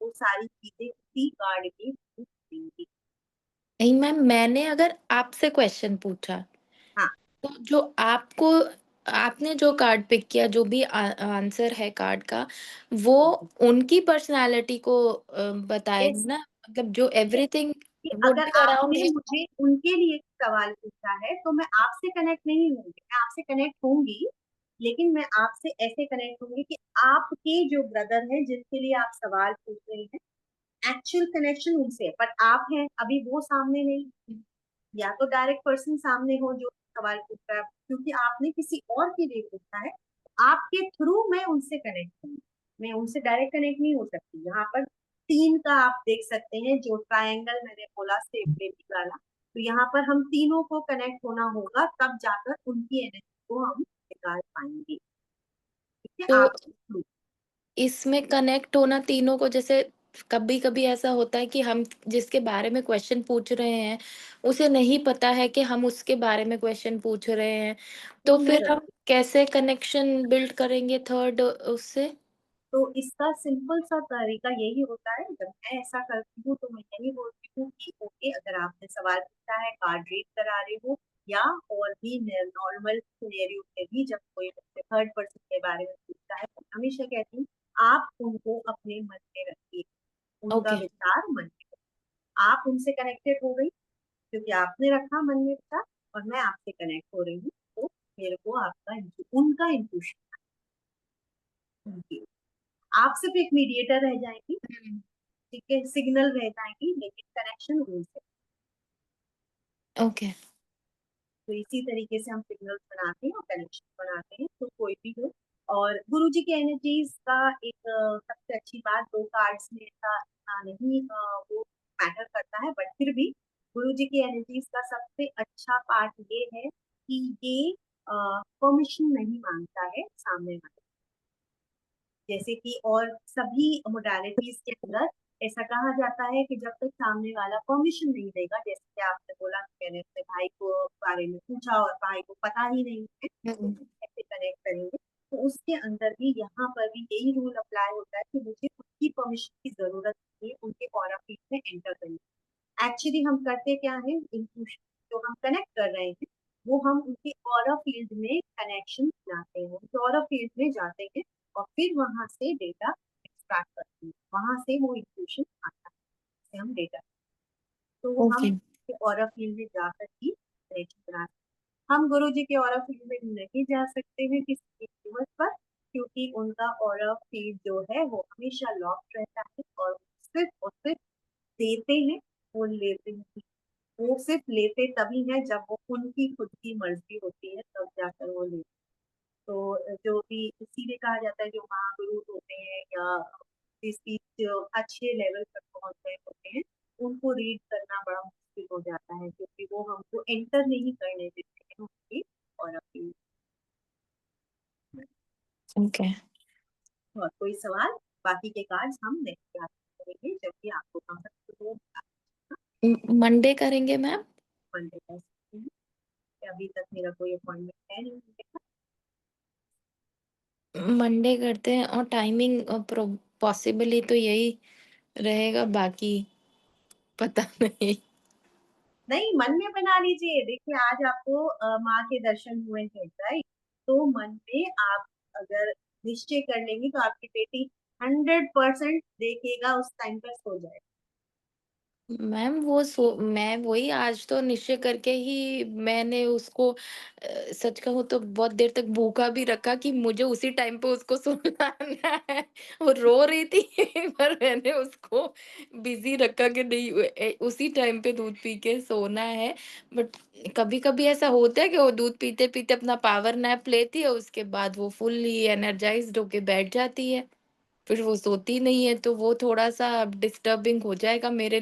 वो सारी चीजें उसी कार्ड की देंगी। नहीं मैम, मैंने अगर आपसे क्वेश्चन पूछा हाँ, तो जो आपको आपने जो कार्ड पिक किया, जो भी आंसर है कार्ड का, वो उनकी पर्सनालिटी को बताएगा इस ना, मतलब जो एवरीथिंग कि वुड अगर बी अराउंड आपने हिम। मुझे उनके लिए सवाल पूछा है तो मैं आपसे कनेक्ट नहीं होंगी, मैं आपसे कनेक्ट होंगी, लेकिन मैं आपसे ऐसे कनेक्ट होंगी कि आपके जो ब्रदर हैं जिनके लिए आप सवाल पूछ रहे हैं, एक्चुअल कनेक्शन उनसे है, पर आप हैं अभी वो सामने नहीं। या तो डायरेक्ट पर्सन सामने हो जो सवाल पूछ रहा है, क्योंकि आपने किसी और के लिए पूछा है, आपके थ्रू मैं उनसे कनेक्ट हूँ, मैं उनसे डायरेक्ट कनेक्ट नहीं हो सकती। यहाँ पर 3 का आप देख सकते हैं, जो ट्रायंगल मैंने बोला सेफ बेबी वाला, तो यहाँ पर हम तीनों को कनेक्ट होना होगा, तब जाकर उनकी एनर्जी को हम निकाल पाएंगे। ठीक है, तो आपके थ्रू। इसमें कनेक्ट होना तीनों को, जैसे कभी कभी ऐसा होता है कि हम जिसके बारे में क्वेश्चन पूछ रहे हैं उसे नहीं पता है कि हम उसके बारे में क्वेश्चन पूछ रहे हैं, तो तो मैं फिर हम कैसे कनेक्शन बिल्ड करेंगे थर्ड उससे? तो इसका सिंपल सा तरीका यही होता है, जब मैं ऐसा करती हूँ तो मैं यही बोलती हूँ कि ओके, अगर आपने सवाल पूछा है, कार्ड रीड करा रहे हो, या और भी नॉर्मल सिनेरियो में भी जब कोई थर्ड पर्सन के बारे में पूछता है, तो हमेशा कहती हूँ आप उनको अपने मन में रखिए, उनका ओके। विचार मन में रखिए। आप उनसे कनेक्टेड हो गई क्योंकि आपने रखा मन में विचार, और मैं आपसे कनेक्ट हो रही हूँ, तो मेरे को आपका उनका इंट्यूशन, आप सिर्फ एक मीडिएटर रह जाएंगी। ठीक है, सिग्नल रह जाएंगी लेकिन कनेक्शन उनसे। ओके। तो इसी तरीके से हम सिग्नल बनाते हैं और कनेक्शन बनाते हैं, तो कोई भी हो। और गुरुजी की एनर्जीज का एक सबसे अच्छी बात, दो कार्ड्स में ऐसा नहीं वो मैटर करता है, बट फिर भी गुरुजी की एनर्जीज का सबसे अच्छा पार्ट ये है कि ये परमिशन नहीं मांगता है सामने वाले। जैसे कि और सभी मोडालिटीज के अंदर ऐसा कहा जाता है कि जब तक सामने वाला परमिशन नहीं देगा, जैसे कि आपने बोला कि मैंने अपने भाई को बारे में पूछा और भाई को पता ही नहीं है तो कैसे कनेक्ट करेंगे, तो उसके अंदर भी यहाँ पर भी यही रूल अप्लाई होता है कि मुझे उसकी परमिशन की जरूरत नहीं है उनके ऑरा फील्ड में एंटर करने। एक्चुअली हम करते क्या है, इंट्यूशन जो हम कनेक्ट कर रहे हैं वो हम उनके ऑरा फील्ड में कनेक्शन बनाते हैं, उनके ऑरा फील्ड में जाते हैं और फिर वहां से डेटा एक्सट्रैक्ट करते हैं, वहां से वो इंट्यूशन आता है, जिससे हम डेटा, तो हम ओके। ऑरा फील्ड में जाकर ही कनेक्शन बनाते हैं। हम गुरु जी के ऑरा फील्ड में नहीं जा सकते हैं किसी कीमत पर, क्योंकि उनका ऑरा फील्ड जो है वो हमेशा लॉक रहता है, और सिर्फ देते हैं, वो लेते हैं। वो सिर्फ लेते तभी है जब वो उनकी खुद की मर्जी होती है, तब जाकर वो लेते। तो जो भी इसीलिए कहा जाता है जो महागुरु होते हैं या जिस जो अच्छे लेवल पर पहुंच गए होते हैं, उनको रीड करना बड़ा मुश्किल हो जाता है, क्योंकि वो हमको एंटर नहीं करने देते हैं उनकी, और अपनी। ओके। और कोई सवाल, बाकी के कार्ड्स हम नेक्स्ट क्लास में करेंगे जब भी आपको कंफर्टेबल हो। मंडे करेंगे मैम? मंडे कर सकते हैं, अभी तक मेरा कोई अपॉइंटमेंट है नहीं। मंडे करते हैं, और टाइमिंग पॉसिबली तो यही रहेगा, बाकी पता नहीं। नहीं, मन में बना लीजिए, देखिए आज आपको माँ के दर्शन हुए हैं, राइट, तो मन में आप अगर निश्चय कर लेंगी तो आपकी बेटी 100% देखिएगा उस टाइम पर सो जाए। मैम मैं वही आज तो निश्चय करके ही मैंने उसको सच कहूँ तो बहुत देर तक भूखा भी रखा कि मुझे उसी टाइम पे उसको सुलाना है। वो रो रही थी पर मैंने उसको बिज़ी रखा कि नहीं उसी टाइम पे दूध पी के सोना है। बट कभी-कभी ऐसा होता है कि वो दूध पीते-पीते अपना पावर नैप लेती है, उसके बाद वो फुल्ली एनर्जाइज़्ड होके बैठ जाती है। फिर वो सोती नहीं है, तो वो थोड़ा-सा डिस्टर्बिंग हो जाएगा मेरे